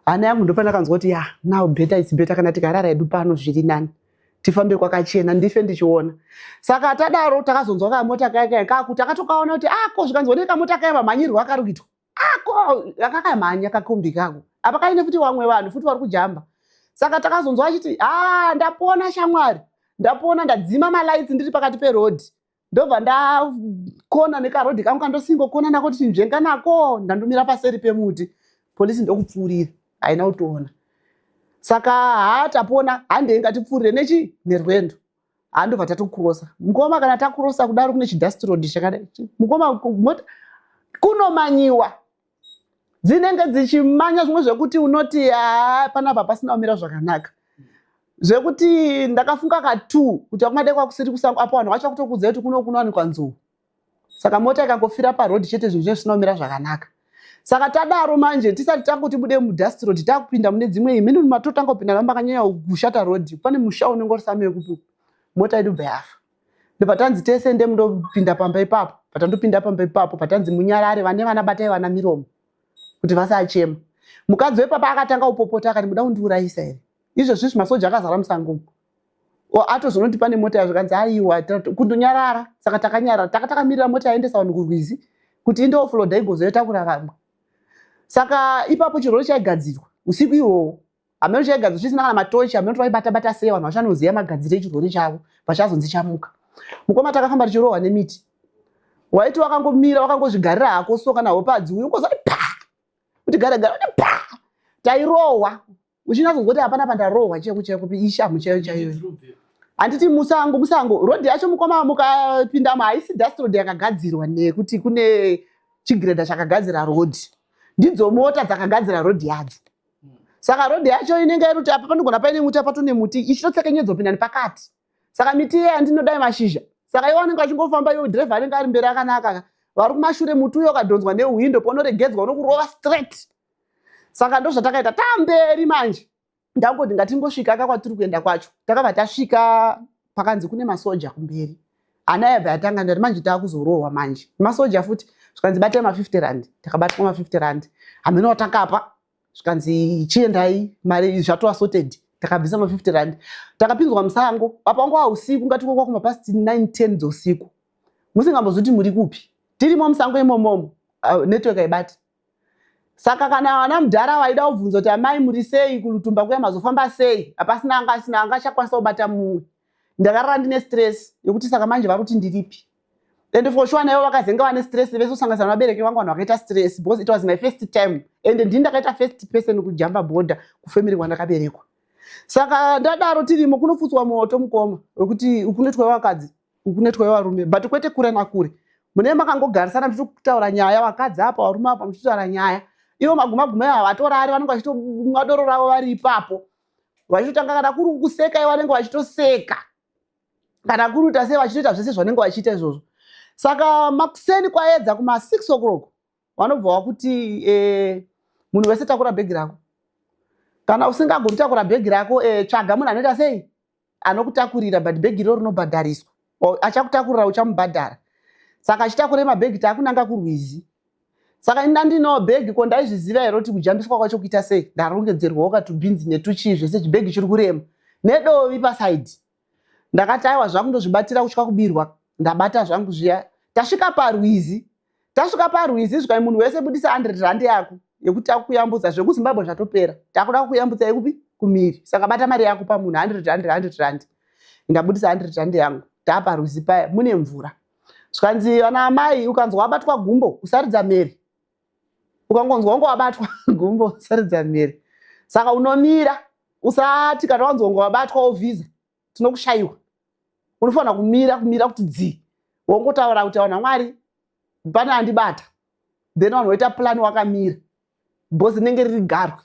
Speaker 2: Hana yangu ndopana kanzwa kuti now better is better kana tikarara edu pano zviri nani. Tifambe kwakachena ndife ndichiona. Saka tadaro takazonzwa kamota kaya kakuti akatokaona kuti kozvikanzwa nekamota kaya mamhanyirwo akari kuitwa. Akakamhanya kakombi kako. Apa kaine futi vamwe vanhu futi vari kujamba. Saka takazonzwa achiti ndapona shamwari. Ndapona ndadzima malaitsi ndiri pakati perodhi. Ndobva ndakona nekarodhi kangu kandosingokona nako kuti nzvenga nako ndandomira paseri pemuti. Polisi ndokupfuurira. Haina kutoona. Saka tapona hande ngatipfuurire nechi nerwendo. Handobva tatokurosa. Mukoma kana takurosa kudaro kune chidhasitiro chakadai. Mukoma kunomanyiwa. Dzinenge dzichimanya zvimwe zvekuti unoti panapa pasina kumira zvakanaka. Zvekuti ndakafunga ka2 kuti akumadekwa kusiri kusango apo vanhu vacha kutokudzai kuti kunowanikwa nzou. Saka mota ikangofira parodhi chete zvinhu zvisina kumira zvakanaka. Saka tadaro manje tisati tangu tibude mudhasitiro takupinda mune dzimwe imini matotanga kupinda namakanyanya kushata rodhi. Pane musha unenge urisamei kupi. Mota yedu bva yafa. Patanzi tese ndemundopinda pamba ipapo. Patandopinda pamba ipapo patanzi munyarare vane vana batai vana miromo. Kuti vasachema. Mukadzi wepapa akatanga upopota akati muda kundiurayisa here. Izvozvi masoja akazara musango. Atozonoti pane mota yazvakanzi aiwa kundonyarara. Saka takanyarara takamirira mota yaendesa vanhu kurwizi kuti inde offload igozotakura vamwe. Saka ipapo chirori chaigadzirwa usiku ihwohwo. Hameno chaigadzirwa chisina kana matochi, hameno kuti vaibata sei vanhu vachanoziva magadzire echirori chavo vachazonzi chamuka. Mukoma takafamba tichirohwa nemiti. Waiti wakangomira wakangozvigarira hako so kana hopadzi uyu ungozoti kuti gara tairohwa. Uchinazonzwa kuti hapana pandarohwa cheko kupi ishamu chaiyo. Handiti musango rodhi yacho mukoma mukapindamo haisi dust yakagadzirwa nekuti kune chigredha chakagadzira rodhi. Ndidzo mota dzakagadzira rodhi yadzo. Saka rodhi yacho inenge iri kuti apa panogona paine muti apa tune muti ichitotsekenyedza kupinda nepakati. Saka miti iya andinodai mashizha. Saka iwo anenge achingofamba iwo dhirevha anenge ari mberi akanaka. Vari kumashure muti uyo ukadhonzwa newindo paunoregedzwa unokurova straight. Saka ndozvatakaita tamberi manje. Ndangoti ngatingosvika kwatiri kuenda kwacho. Takabva tasvika pakanzi kune masoja kumberi. Ana yabva yatanga ndati manje taakuzorohwa manje. Masoja futi zvikanzi batai ma50 takabatwa ma50 hameno watakapa zvikanzi chiendai mari zvatova sorted takabvisa ma50 takapinzwa musango apa wanga usiku ngatikokwa kumapasti 9-10 dzousiku musingambozviti muri kupi tirimo musango imomomo network aibati saka kana vana mudhara vaida kubvunza kuti amai muri sei kurutumba kuya mazofamba sei hapasina angachakwanisa kubata mumwe ndakarara ndine stress yekuti saka manje vari kuti ndiripi and for sure naivo vakazenga vane stress vese kusanganisana nabereki vangu vanhu vakaita stress because it was my first time and ndini ndakaita first person kujamba border kufamily kwandakaberekwa saka ndadaro tirimo kunofutswa moto mukoma wekuti ukunetwa vakadzi ukunetwa varume but kwete kure nakure mune makangogarisana mchitaura nyaya vakadzi apa varume apa mchitaura nyaya ivo magumaguma ava vatorari vanenge vachitomwa doro ravo vari ipapo vachitotanga kana kuri kuseka ivo vanenge vachitoseka kana kuri kuita sei vachitoita zvese zvanenge vachiita izvozvo saka makuseni kwaedza kuma6 o'clock vanobva vakuti munhu wese takura bhegi rako kana usingagoni kutakura bhegi rako tsvaga munhu anoita sei anokutakurira but bhegi iro rinobhadhariswa achakutakurira uchamubhadhara saka achitakure mabhegi taakunanga kurwizi saka ini ndandinawo bhegi ko ndaizviziva here kuti kujambiswa kwacho kuita sei ndarongedzerwawo katubhinzi netuchii zvese chibhegi chiri kurema nedovi pasaidhi ndakati aiwa zvangu ndozvibatira kutya kubirwa ndabata zvangu zviya tasvika parwizi zvikai munhu wese budisa 100 rand yako yekuti akuyambudza zvekuzimbabwe zvatopera takuda kukuyambudza yekupi kumiri saka bata mari yako pamunhu 100 rand ndabudisa 100 rand yangu taaparwizi paya mune mvura zvikanzi vana amai ukanzwa wabatwa gumbo usaridza meri ukangonzwa wangu wabatwa gumbo usaridza meri saka unomira usati kana wanzwa wangu wabatwa ovhiza tinokushayiwa unofanira kumira kuti dzi wongotaura kuti wana mwari pane andibata then vanhu voita plani wakamira bhozi rinenge riri garwa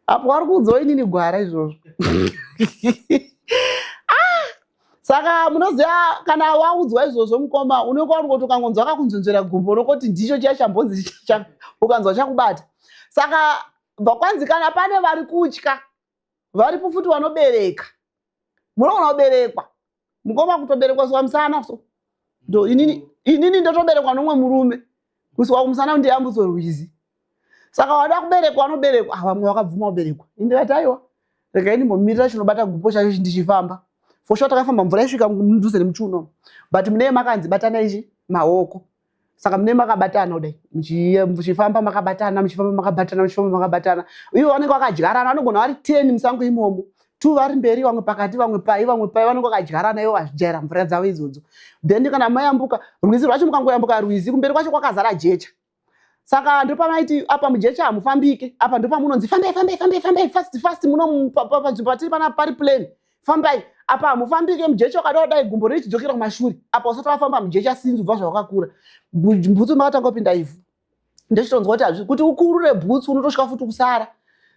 Speaker 2: apo wari kuudzawo inini gwara izvozvo saka munoziva kana waudzwa izvozvo mukoma unenge wari kuti ukangonzwa kakunzvenzvera gumbo unokoti ndicho chiya chambonzi ukanzwa chakubata saka vakwanzikana pane vari kutya varipo futi vanobereka munoona kuberekwa mukoma kutoberekwa suwa musana so ndo inini ndotoberekwa nomwe murume kusuwa kumusana ndiyambutso rwizi saka wada kuberekwa anoberekwa vamwe vakabvuma kuberekwa indikati aiwa regai ndimbomirira chinobata gupo chacho ndichifamba for sure takafamba mvura isvika mudhuze nemuchiuno but mune makanzi batana ichi maoko saka mune makabatana kudai muchifamba makabatana ivo vanenge vakadyarana vanogona vari 10 musango imomo 2 vari mberi vamwe pakati vamwe pai vanenge vakadyarana ivo vazvijaira mvura dzavo idzodzo then kana mayambuka rwizi rwacho mukangoyambuka rwizi kumberi kwacho kwakazara jecha saka ndopamaiti apa mujecha hamufambike apa ndopamunonzi fambai fast muno patiri pana pari plane fambai apa hamufambike mujecha wakada kudai gumbo richidzokera kumashure apa usati wafamba mujecha sinzi ubva zvawakakura bhutsu makatanga kupinda ivhu ndochitonzwa kuti ukurure bhutsu unotosvika futi kusara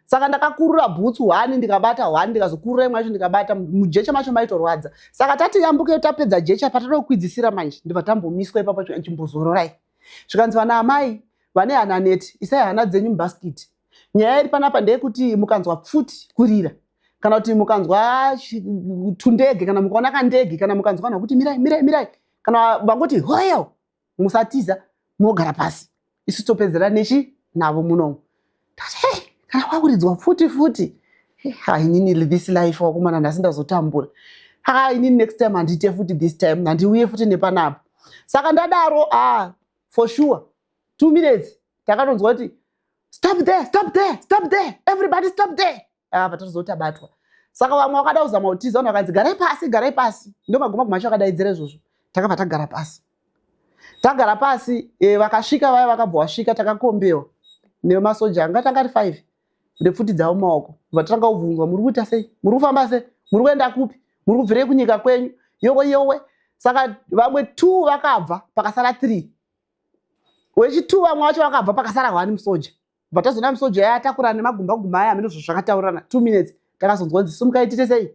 Speaker 2: saka ndakakurura bhutsu 1 ndikabata 1 ndikazokurura imwe yacho ndikabata mujecha macho maitorwadza saka tati yambuke tapedza jecha patada kukwidzisira manje ndibva tambomiswa ipapo chimbozororai zvikanzi vana amai vane hana neti isai hana dzenyu mubhasikiti nyaya iri panapa ndeyekuti mukanzwa pfuti kurira kana kuti mukanzwa tundege kana mukaona kandege kana mukanzwa vanhu kuti mirai kana vangoti hoyo musatiza munogara pasi isu topedzera nechi navo munomu tati kana wakuridzwa futi inini this life wakomana nhasi ndazotambura inini next time handite futi this time handiuye futi nepanapo saka ndadaro for sure 2 minutes takatonzwa kuti stop there everybody stop there patozota saka vamwe vakada kuzama kutiza vanhu vakanzi garai pasi ndomaguma akadaidzira izvozvo takabva tagara pasi vakasvika vaya vakabva vasvika takakombewa nemasoja anga tangari 5 nepfuti dzavo mumaoko vatanga kubvunzwa muri kuita sei muri kufamba sei muri kuenda kupi muri kubvirei kunyika kwenyu yowe saka vamwe 2 vakabva pakasara 3 wechi2 vamwe vacho vakabva pakasara 1 musoja vatazona musoja yatakurana nemagumba aya amene zvakataurana 2 minutes takazonzwa kuti simukaitite sei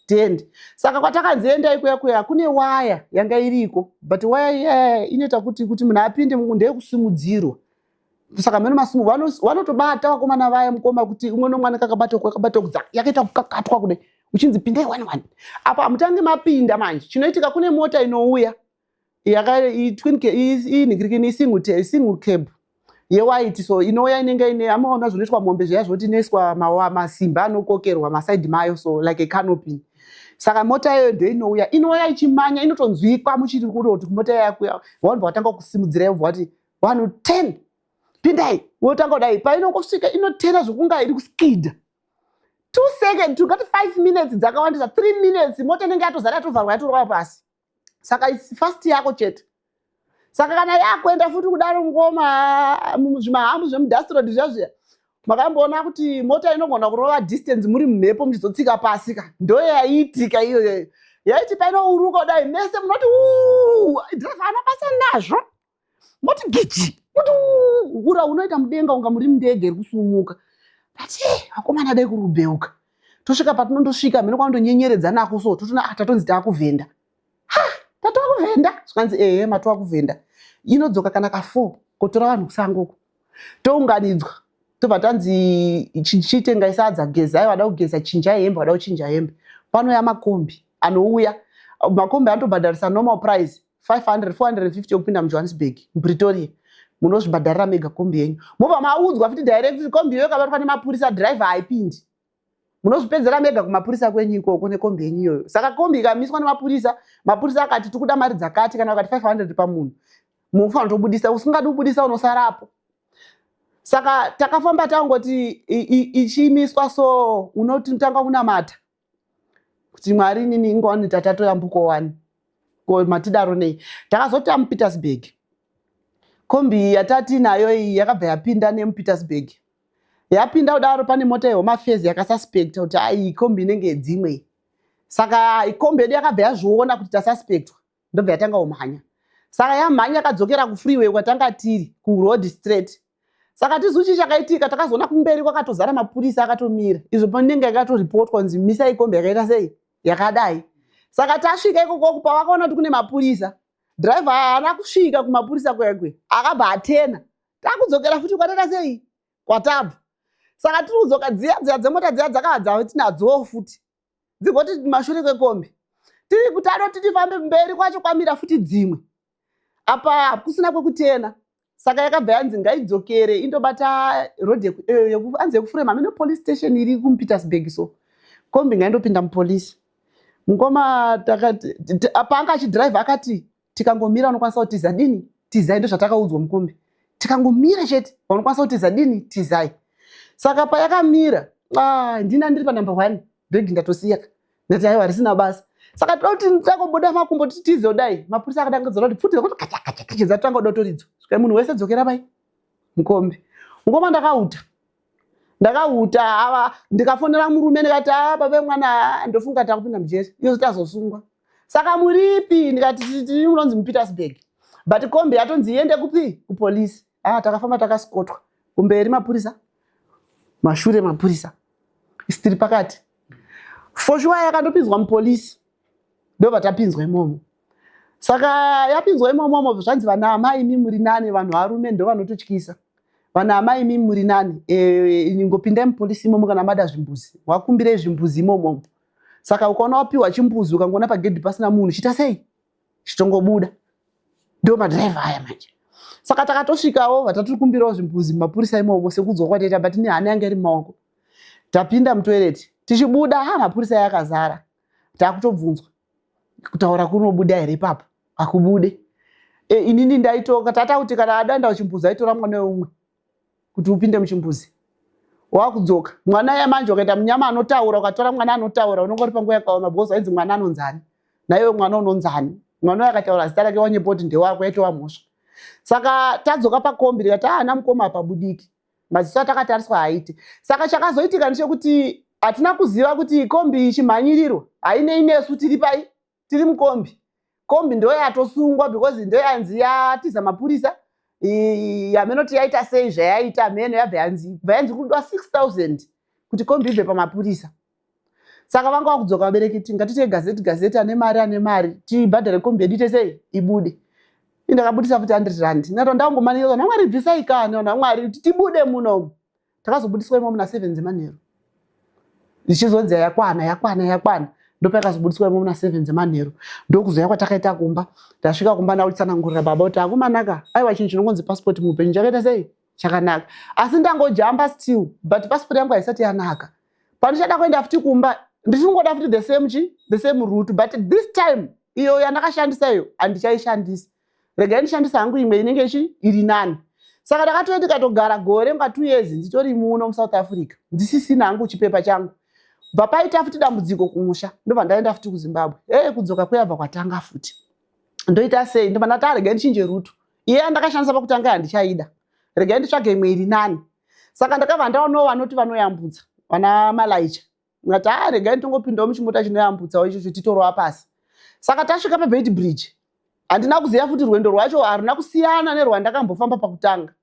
Speaker 2: tiende saka kwatakanzienda ikuya kune waya yanga iriko but waya inoita kuti munhu apinde ndeyekusimudzirwa saka mene masimu vanotobata vakomana vaya mukoma kuti umwe nomwana kakabata kudza yakaita kukakatwa kudai uchinzi pindai 1 apa hamutangi mapinda manje chinoitika kune mota inouya single cab yewaiti, so inouya inenge ine amaona zvinoitwa mombe zviya zvoti inoiswa masimba anokokerwa masaidhi mayo, so like a canopy. Saka mota iyoyo ndoinouya, inouya ichimanya, inotonzwikwa muchiri kuti mota yakuya. Vanhu vatanga kusimudzira yobva vati 110 pindai, wotanga kudai, painongosvika inotera zvokunga iri kuskidha 2 seconds tukati 5 minutes dzakawandisa 3 minutes mota inenge yatozara yatovharwa yatorwa pasi. Saka fast yako chete. Saka kana yakuenda futi kudaro ngoma muzvimahambu zvemudust road zviya makamboona kuti mota inogona kurova distance muri mumhepo muchizotsika pasi ka, ndo yaiitika iyoyo. Yaiti painouruka kudai mese munoti driver anobasa nazvo, moti gichi, moti ura unoita mudenga unga muri ndege iri kusumuka. But akomana dai kuri kubeuka, tosvika patinondosvika mhino kwandonyenyeredza nako, so totona tatonzi taakuvhenda. Tatovenda zvanzi matova kuvhenda. Inodzoka kana ka4 kotora vanhu kusangoko, tounganidzwa tobva tanzi chitengai sadza gezi, ai wada kugeza chinja hembe, wada kuchinja hembe. Panouya makombi anouya, makombi anotobhadharisa normal price 500 450 yokupinda muJohannesburg, muPretoria munozvibhadharira mega kombi yenyu. Mobva maudzwa futi direct kuti kombi iyoyo kabatwa nemapurisa, driver haipindi, munozvipedzera mega kumapurisa kwenyu ikoko nekombi yenyu iyoyo. Saka kombi ikamiswa nemapurisa, mapurisa akati tikuda mari dzakati, kana akati 500 pamunhu, munofanira kubudisa, usingadi kubudisa unosarapo. Saka takafamba tangoti ichimiswa, so unoti tanga unamata kuti Mwari nini ingoni tatatoyambuko wani ko matidaro nei. Takazoti muPietersburg, kombi yatati nayo iyi yakabva yapinda nemuPietersburg, yapinda kudaro pane mota yeHome Affairs yakasuspecta kuti ai kombi inenge dzimwe. Saka kombi yedu yakabva yazviona kuti tasuspectwa, ndobva yatanga kumhanya. Saka yamhanya yakadzokera kufreeway kwatanga tiri kuroad straight. Saka tizuchi chakaitika, takazoona kumberi kwakatozara mapurisa akatomira, izvo panenge yakatoripotwa kunzi misai kombi yakaita sei yakadai. Saka tasvika ikoko pavakaona kuti kune mapurisa, driver haana kusvika kumapurisa kwekwe, akabva atena. Takudzokera futi kwataita sei kwatabva. Saka tiri kudzoka dziya dzemota dziya dzakabva tinadzowo futi dzigoti mashure kwekombi, tiri kuti anoti tifambe mberi kwacho kwamira futi dzimwe, apa kusina kwekutena. Saka yakabva yanzi ngaidzokere indobata road anzi yekufurema mine police station iri kuPietersburg, so kombi ngaindopinda mupolisi. Mukoma apanga achidriver akati tikangomira unokwanisa kutiza dini tizai, ndo zvatakaudzwa mukombi, tikangomira chete unokwanisa kutiza dini tizai. Saka payakamira ndina ndiri panumber 1 bhegi ndatosiyaka, ndati aiwa risina basa. Saka toti takobuda makumbo titize kudai, mapurisa akadangadzira kuti pfuti kuti kacha dzatanga dotoridzo, skai munhu wese dzokera pai mukombi. Ngoma ndakauta ava ndikafonera murume ndikati baba mwana ndofunga takupinda mujeri iyo tazosungwa. Saka muripi, ndikati tiri munonzi muPietersburg, but kombi yatonzi iende kupi kupolisi. Takafamba takaskotwa kumberi mapurisa, mashure mapurisa, isitiri pakati. Foshua yakandopinzwa mupolisi, ndobva tapinzwa imomo. Saka yapinzwa imomo zvanzi vana amai imi muri nani, vanhu varume ndo vanototyisa. Vana amai imi muri nani, ingopinda mupolisi imomo kana mada zvimbuzi, wakumbire zvimbuzi imomo. Saka ukaona wapiwa chimbuzi ukangona pagedhi pasina munhu, chita sei? Chitongobuda. Ndo madriver aya manje. Saka takatosvikawo vatatukumbirawo zvimbuzi mapurisa imomo sekudzwa kwataita, but ni hana yange iri mumaoko. Tapinda mutoilet, tichibuda mapurisa yakazara. Takutobvunzwa kutaura kunobuda here ipapo, akubude. Inini ndaitoka tata kuti kana adanda chimbuzi aitora mwana umwe kuti upinde muchimbuzi. Wakudzoka mwana yamanje ukaita munyama anotaura, ukatora mwana anotaura unongori panguva yakaoma, because ainzi mwana anonzani naiwe mwana unonzani. Mwana akataura zita rake wanyepoti ndewako yaitova mhosva. Saka tadzoka pakombi tikati ana mukoma apabudiki, maziso atakatariswa haiti. Saka chakazoitika ndechekuti hatina kuziva kuti kombi chimhanyirirwa haine inesu tiri pai, tiri mukombi. Kombi ndo yatosungwa because ndo yanzi yatiza mapurisa, yamenoti yaita sei zvayaita mheno yabva yanzi kudwa 6000 kuti kombi ibve pamapurisa. Saka vanga vakudzoka vabereki kuti ngatite gazeti ane mari tibhadhare kombi yedu ite sei ibude. Ndakabudisa futi 100 rand. Ndato ndangomanira naMwari bvisai kana naMwari tibude muno. Takazobudiswa imo muna 7 dzemanheru. Ichizodza yakwana. Ndo pakazobudiswa imo muna 7 dzemanheru. Ndokuzoya kwatakaita kumba. Ndasvika kumba ndautsanangurira baba kuti akumanaka aiwa chinhu chinongonzi passport muupenyu chakaita sei chakanaka. Asi ndangojamba still, but passport yangu haisati yanaka. Panochada kuenda futi kumba, ndichingoda futi the same route, but this time iyo yandakashandisa iyo handichaishandisa. Regai ndishandisa hangu imwe inenge iri nani. Saka ndakatoenda ndikatogara gore kunga 2 years nditori muno muSouth Africa. Ndisisina hangu chipepa changu. Bva paita futi dambudziko kumusha, ndobva ndaenda futi kuZimbabwe. Kudzoka kuyabva kwatanga futi. Ndoita sei? Ndobva ndati regai ndichinje rutu. Iye ndakashandisa pakutanga handichaida. Regai nditsvage imwe iri nani. Saka ndakabva ndaonawo vanoti vanoyambudza, vana Malaicha. Ngati regai nditongopindawo muchimota chinoyambudzawo ichocho titorowa pasi. Saka tasvika paBeit Bridge. Handina kuziva futi rwendo rwacho haruna kusiyana nerwandakambofamba pakutanga.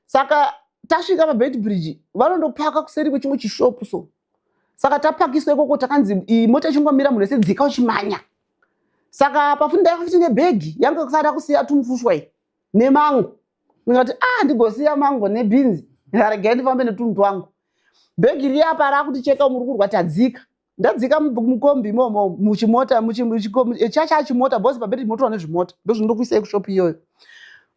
Speaker 2: Saka tasvika paBeit Bridge, vanondopaka kuseri kwechimwe chishopu so. Saka tapakiswa ikoko takanzi mota ichingomira munhu wese dzika uchimhanya. Saka pafuti ndakafiti nebhegi yangu kusada kusiya tumufushwa nemango. Ndikati ndigosiya mango nebhinzi. Regai ndifambe netunhu twangu. Bhegi riya parakuticheka muri kurwa tadzika. Ndadzika mukombi imomo muchimota chacha chimota bosi pabeti moto nezvimota ndozvindokuisa kushopu iyoyo.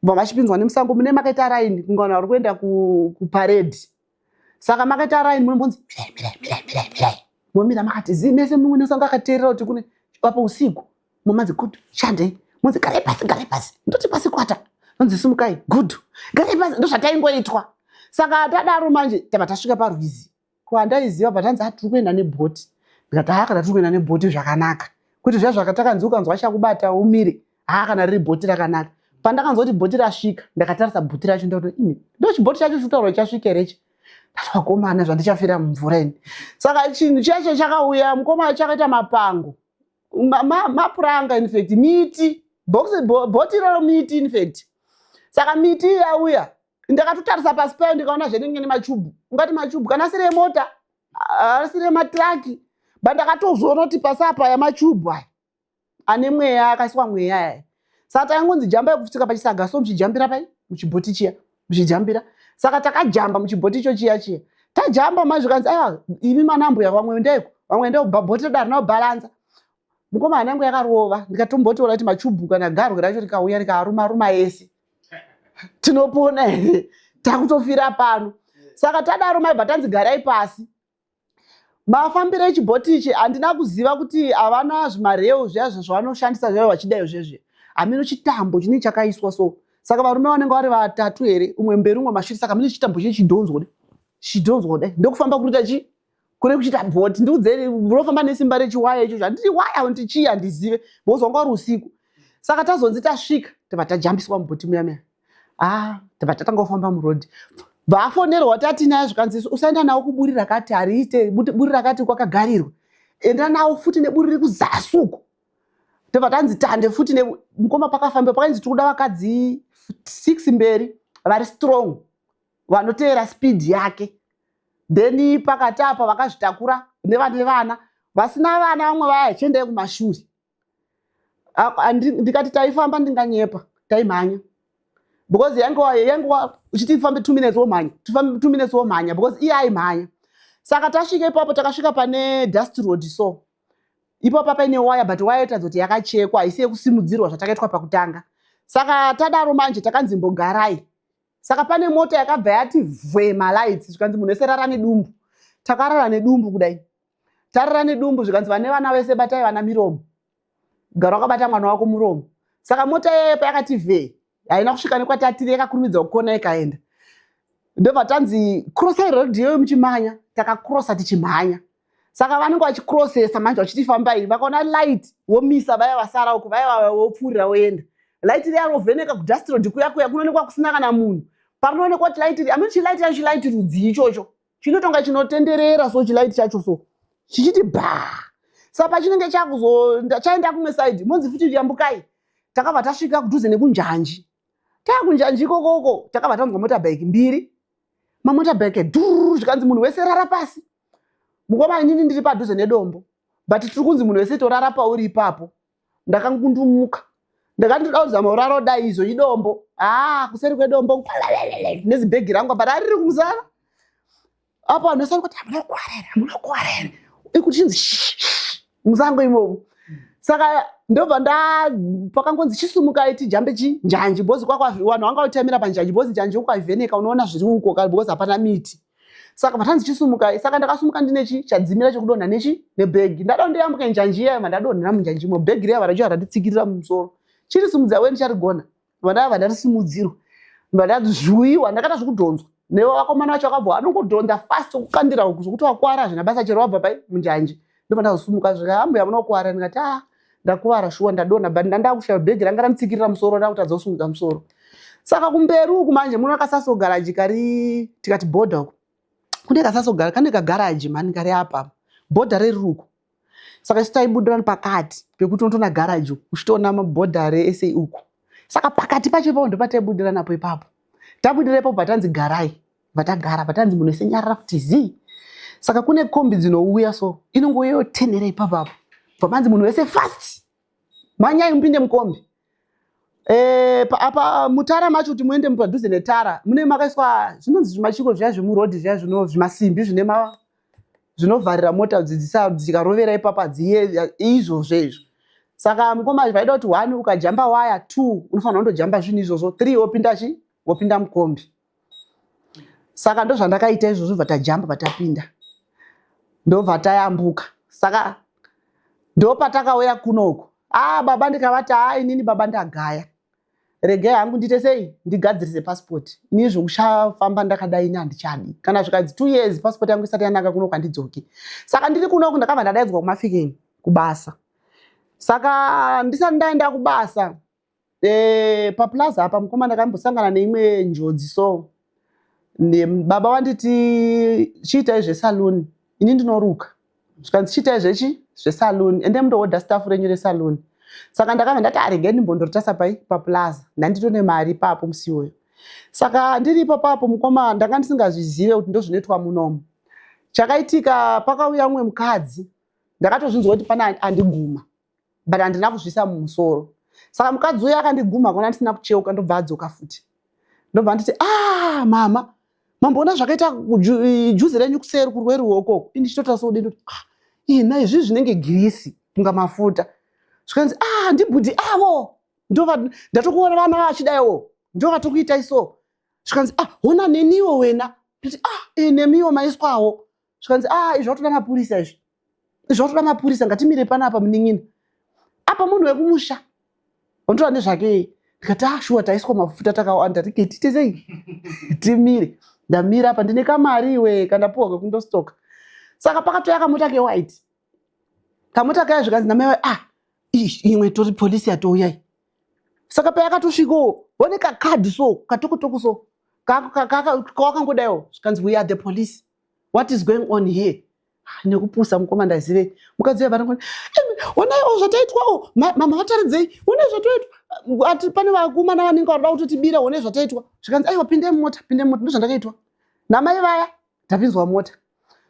Speaker 2: Vamachipinzwa nemusango mune makaita raini kungaona uri kuenda kuparade. Saka makaita raini munombonzi mirai. Momira makati zimese mumwe nesanga akateerera kuti kune apa usiku. Momanzi good shandei. Munzi garai pasi. Ndoti pasi kwata. Nonzi simukai good. Garai pasi ndozvataingoitwa. Saka tadaro manje tava tasvika paRwizi. Kuandaiziva patanzi tiri kuenda nebhoti. Ndikati kana tiri kuenda nebhoti zvakanaka. Kuti zviya zvakatakanzi ukanzwa chakubata umire. Kana riri bhoti rakanaka. Pandakanzwa kuti bhoti rasvika, ndakatarisa bhoti racho ndoti ndochibhoti chacho chitaura chasvika rechi. Ndati vakomana zvandichafira mumvura ini. Saka chinhu chacho chakauya, mukoma chakaita mapango. Mapuranga in fact, miti, bhoti raro miti in fact. Saka miti yauya, ndakatotarisa pasi payo ndikaona zvenenge nemachubu. Ungati machubu kana asiri emota, asiri ematraki. But ndakatozviona kuti pasi apa yamachubu aya. Ane mweya akaiswa mweya aya. Saka tangonzi jamba yekusvika pachisaga so muchijambira pai muchibhoti chiya muchijambira. Saka takajamba muchibhoti icho chiya. Tajamba manje kanzi imi manambo yavamwe ndeko. Vamwe ndeko bhoti daro nawo balanza. Mukoma nangu yakarova ndikatombotora kuti machubu kana garwe racho rikauya rikaruma ese. Tinopona here. Takutofira pano. Saka tadaro mai bhatanzi garai pasi. Mafambiro echibhoti ichi handina kuziva kuti havana zvimareu zviya zvavanoshandisa zvavo vachidayo zvezve. Hamino chitambo chine chakaiswa so. Saka varume vanenge vari vatatu here, umwe mberi umwe mashure. Saka mune chitambo chidhonzwa kudai. Ndokufamba kuita chi? Kune kuchita bhoti. Ndiudzei unofamba nesimba rechiwaya icho. Handiti waya kuti chii handizive. Bozi wanga uri usiku. Saka tazonzi tasvika, tava tajambiswa mubhoti muya. Tava tatanga kufamba murodhi. Vafonerwa tati naye zvikanzi usaenda nawo kuburi rakati hariite buri rakati kwakagarirwa. Enda nawo futi neburi riri kuzasi uko. Tobva tanzi tande futi mukoma pakafamba pakanzi tikuda vakadzi 6 mberi vari strong vanoteera speed yake. Then pakati apa vakazvitakura nevane vana vasina vana vamwe vaya chiendei kumashure. Ndikati taifamba ndinganyepa taimhanya. Because yangu uchitifambe 2 minutes womhanya. Tifambe 2 minutes womhanya because iye aimhanya. Saka tasvika ipapo takasvika pane Dust Road so. Ipapo paine waya but waya itadzo kuti yakachekwa haisi yekusimudzirwa zvatakaitwa pakutanga. Saka tadaro manje takanzi mbogarai. Saka pane mota yakabva yati vhwe malights zvikanzi munhu wese rara nedumbu. Takarara nedumbu kudai. Tarara nedumbu zvikanzi vane vana vese batai vana miromo. Gara wakabata mwana wako muromo. Saka mota yepo yakati vhe. Haina kusvika nekwatatiri yakakurumidza kukona ikaenda. Ndobva tanzi crossai road iyo muchimhanya. Takakrosa tichimhanya. Saka vanenge vachikrosesa manje vachitifambai vakaona light womisa vaya vasara uko vaya wopfuurira woenda. Light riya rovheneka kuDust Road kuya kunoonekwa kusina kana munhu. Panoonekwa kuti light amene chilight yacho light rudzi ichocho. Chinotonga chinotenderera so chilight chacho so. Chichiti bha. Saka pachinenge chaenda kumwe side monzi futi yambukai. Takabva tasvika kudhuze nekunjanji. Takunjanji kokoko takabva tanzwa motorbike mbiri. Mamotorbike dhuru zvikanzi munhu wese rara pasi. Mukoma inini ndiri padhuze nedombo. But tiri kunzi munhu wese torara pauri ipapo. Ndakangundumuka. Ndakandoda kuzama uraro dai izvo idombo. Kuseri kwedombo nezibhegi rangu apa rariri kumusana. Apa ndosari kuti hamuna kuwarera. Ikuti chinzi musango imomo. Saka ndobva pakangonzi chisumukai tijambe chinjanji bhozi vanhu vanga utamira panjanji bhozi njanji ukavheneka unoona zviri uko bhozi hapana miti. Saka patanzi chisumukai, saka ndakasumuka ndine chadzimira chekudonha nebhegi. Ndada ndoyambuka njanji iya vandadonhera munjanjimo, bhegi riya varacho ratitsikirira mumusoro. Chirisimudza weni charigona, vandava vandarisimudzirwa. Vandazviwiwa, ndakata zvekudhonzwa. Nevakomana vacho vakabva anongodhonza fast kukandira uku zvokuti wakuwara hazvina basa chero wabva pai munjanji. Ndobva ndazosumuka zvakambuya munokuwara ndikati ndakuwara shuwa ndadonha but ndandakushaya bhegi ranga ramutsikirira musoro ndakutadza kusumudza musoro. Saka kumberi uku manje muno kasasogaraji kari tikati bhodha uku. Kune kasasogara kane kagaraji mani kari apa. Bhodha riri uku. Saka taibudira pakati pekuti unotoona garaji uchitoona mabhodha reSA uku. Saka pakati pacho ipapo ndopataibudira napo ipapo. Tabudira ipapo patanzi garai. Vatagara patanzi munhu wese nyarara kuti zii. Saka kune kombi dzinouya so inongouya yotenhera ipapo. Pamanzi munhu wese fast. Manyai mpinde mukombi. Apa mutara macho kuti muende padhuze netara mune makaiswa zvinonzi zvimachiko zviya zvemurodhi zviya zvimasimbi zvinovharira mota dzikarovera ipapo dziye izvozvo izvo. Saka mukoma zvaida kuti 1 ukajamba waya, 2 unofanira kundojamba zvinhu izvozvo, 3 wopinda mukombi. Saka ndozvandakaita izvozvo vatajamba vatapinda. Ndobva tayambuka. Saka ndopatakauya kunoko. Baba ndikavati inini baba ndagaya. Regai hangu ndite sei ndigadzirise passport. Ini zvokushafamba ndakadai ini handichadi. Kana zvikadzi 2 years passport yangu isati yanaka kunoko handidzoki. Saka ndiri kunoko ndakabva ndadaidzwa kuMafikeng kubasa. Saka ndisati ndaenda kubasa paplaza apa mukoma ndakambosangana neimwe njodzi so baba vanditi chiitai zvesaluni. Ini ndinoruka. Zvikanzi chiitai zvesaluni ende mundohodha staff renyu resaluni. Saka ndakabva ndati regai ndimbondorotasa paplaza ndanditone mari papo musi uyo. Saka ndiripo papo mukoma ndanga ndisingazvizive kuti ndozvinoitwa munomu. Chakaitika pakauya umwe mukadzi ndakatozvinzwa kuti pana andiguma but handina kuzvisa mumusoro. Saka mukadzi uyo akandiguma kuona ndisina kucheuka ndobva adzoka futi. Ndobva nditi mama mamboona zvakaita juzi renyu kuseri kurweri ukoko. Ini chitotaura sodi ndoti ina izvi zvinenge girisi kunga mafuta. Zvikanzi ndibhudhi avo ndova ndatokuona vana vachidaiwo ndova tokuita iso. Zvikanzi hona neniwo wena. Ndoti nemiwo maiswawo. Zvikanzi izvi zvatoda mapurisa izvi. Zvatoda mapurisa ngatimire panapa muning'ina. Apa munhu wekumusha. Ndoti nezvake ndikati shuwa taiswa mafuta takawanda tiketite sei timire. Ndamira apa ndine kamari iwe kandapuwa kwekundostoka. Saka pakatoya kamota kewhite. Kamota kaya zvikanzi namai imwe tori polisi yatouyai. Saka payakatosvikawo one kakadhi so katokotoko so kawakangodaiwo zvikanzi we are the police. What is going on here? Nekupusa mukoma ndazive. Mukadzi uya vanongoti onaiwo zvataitwawo mama vataridzei one zvatoitwa ati pane vakomana vanenge varoda kutotibira one zvataitwa. Zvikanzi aiwa pinde mumota ndozvandakaitwa. Namai vaya ndapinzwa mota.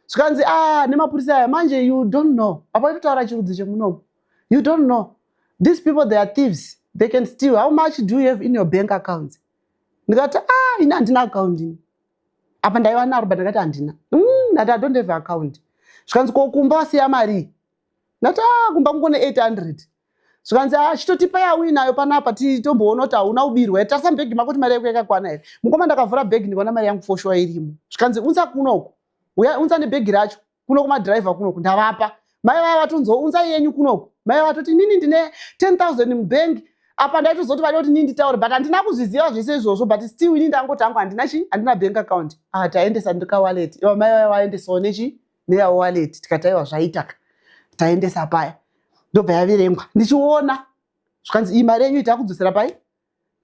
Speaker 2: Zvikanzi nemapurisa aya manje you don't know. Apa itotaura chirudzi chemunomu. You don't know. These people, they are thieves. They can steal. How much do you have in your bank account? Ndikati ina handina account. Apa ndaiwa naro but ndakati handina. Ndati I don't have account. Zvikanzi kokumba wasiya mari. Ndati kumba kungone 800. Zvikanzi chitotipai awinayo panapa titomboona kuti hauna ubirwa. Tarisa bhegi mako kuti mari yako yakakwana here. Mukoma ndakavhura bhegi ndikaona mari yangu foshwa irimo. Zvikanzi unza kunoko. Unza nebhegi racho. Kuno kumadhiraivha kunoko ndavapa. Mai vaya vatonzounza yenyu kunoko. Mai vatoti nini ndine 10,000 mubank. Apa ndaitozoti vada kuti nini nditaure but handina kuzviziva zvese izvozvo but still ini ndangoti hangu handina bank account. Taendesa ndika wallet. Iwa mai vaya vaendesawo neya wallet. Tikataiwa zvaitaka. Taendesa paya. Ndobva yaverengwa. Ndichiona. Zvikanzi iyi mari yenyu itakudzosera pai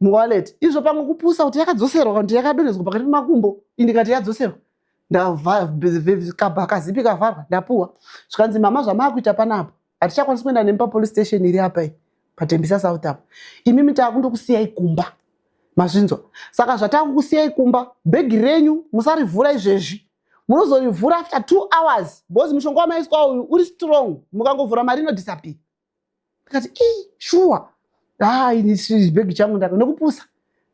Speaker 2: muwallet. Izvo pamwe kupusa kuti yakadzoserwa kuti yakadonhedzwa pakati pemakumbo. Indikati yadzoserwa. Kazipi kavharwa ndapuwa. Zvikanzi mama zvamakuita panapa hatichakwanisi kuenda nemi papolice station iri apa paTembisa South apa. Imimi takundokusiyai kumba. Mazvinzwa. Saka zvatakukusiyai kumba bhegi renyu musarivhura izvezvi. Munozorivhura after 2 hours. Bozi mushonga wamaiswa uyu uri strong. Mukangovhura mari inodisappear. Ndikati sure. Ini bhegi changu nekupusa.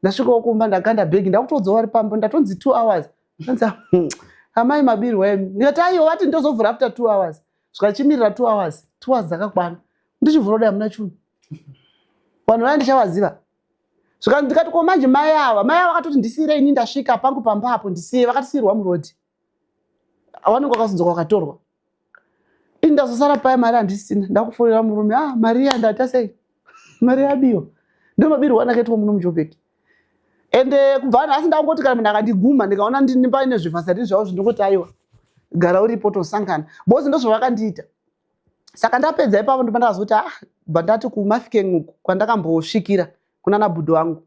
Speaker 2: Ndasvikawo kumba ndaganda bhegi ndakutodzowa ari pambo ndatonzi 2 hours. Ndikati amai mabirwa emi. Ndikati aiwa wati ndozovhura after 2 hours. Zvikachimirira 2 hours. 2 hours dzakakwana. Ndichivhura dai hamuna chunhu. vanhu vaya ndichavaziva zvika ndikati ko manje mai ava vakatoti ndisiyire ini ndasvika pangu pambapo ndisiye vakatisiyirwa murodhi vanenge vakazonzoka vakatorwa ini ndazosara paya mari handisina ndakufonera murume mari iya ndata sei mari yabiwa ndomabirwa ndakaitwa muno muJoburg ende kubva nhasi ndangoti kana munhu akandiguma ndikaona ndipaine zvivhasari zvavo zvindingoti aiwa gara uripo tosangana bozi ndozvavakandiita saka ndapedza ipapo ndipo ndakazoti bandati kuMafikeng uku kwandakambosvikira kuna nabhudhu wangu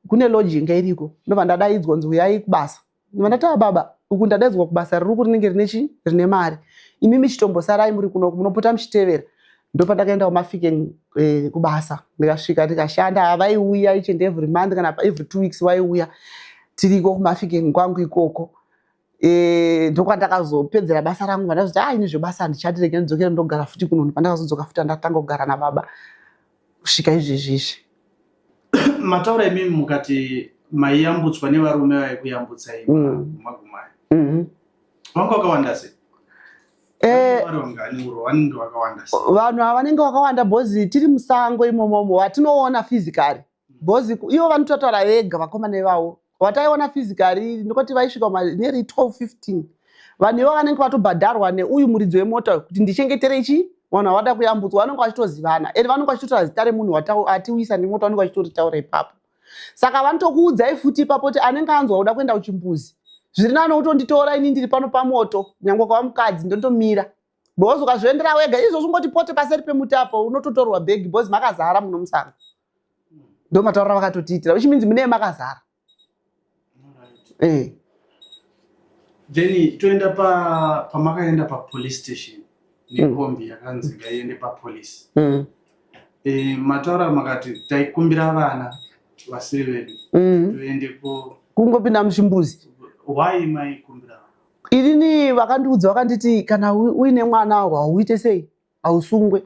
Speaker 2: kune lodging iriko ndobva ndadaidzwa nzi uyai kubasa ndobva ndati baba uku ndadaidzwa kubasa riri rinenge rine mari imimi chitombosarai muri kuno munopota muchitevera ndopandakaenda kuMafikeng kubasa ndikasvika ndikashanda vaiuya each and every month kana every 2 weeks vaiuya tiriko kuMafikeng kwangu ikoko ndokwandakazopedzera basa rangu vandazoti ini zvebasa handichatirege ndidzokere ndogara futi kuno pandakazodzoka futi ndatanga kugara nababa kusvika izvezvizvi.
Speaker 1: Mataura imimi mukati maiyambutswa nevarume vaikuyambutsa magumai vanga vakawanda sei?
Speaker 2: Vanhu ava vanenge vakawanda bhozi tiri musango imomomo watinoona fizikari bhozi ivo vanototaura vega vakomana ivavo wataiona fizikari ndokoti vaisvika nearly 12-15 vanhu ivo vanenge vatobhadharwa neuyu muridzi wemota kuti ndichengetere ichi vanhu havada kuyambutswa vanenge vachitozivana ende vanenge vachitotora zita remunhu atiuyisa nemota vanenge vachitoritaura ipapo saka vanotokuudzai futi ipapo kuti anenge anzwa kuda kuenda kuchimbuzi zviri nani utonditora ini ndiri pano pamoto nyangwe kwava mukadzi ndondomira bhozi ukazviendera wega izvozvo ungoti pote paseri pemuti apo unototorwa bhegi bhozi makazara muno musango ndo mataura vakatotiitira which means munee makazara.
Speaker 1: Then toenda pamakaenda papolice station nekombi yakanzi ngaiende papolisi mataura makati taikumbira vana vasiri vedu toende
Speaker 2: kungopinda muchimbuzi.
Speaker 1: Why maikumbira?
Speaker 2: Inini vakandiudza vakanditi kana uine mwana hauite sei hausungwe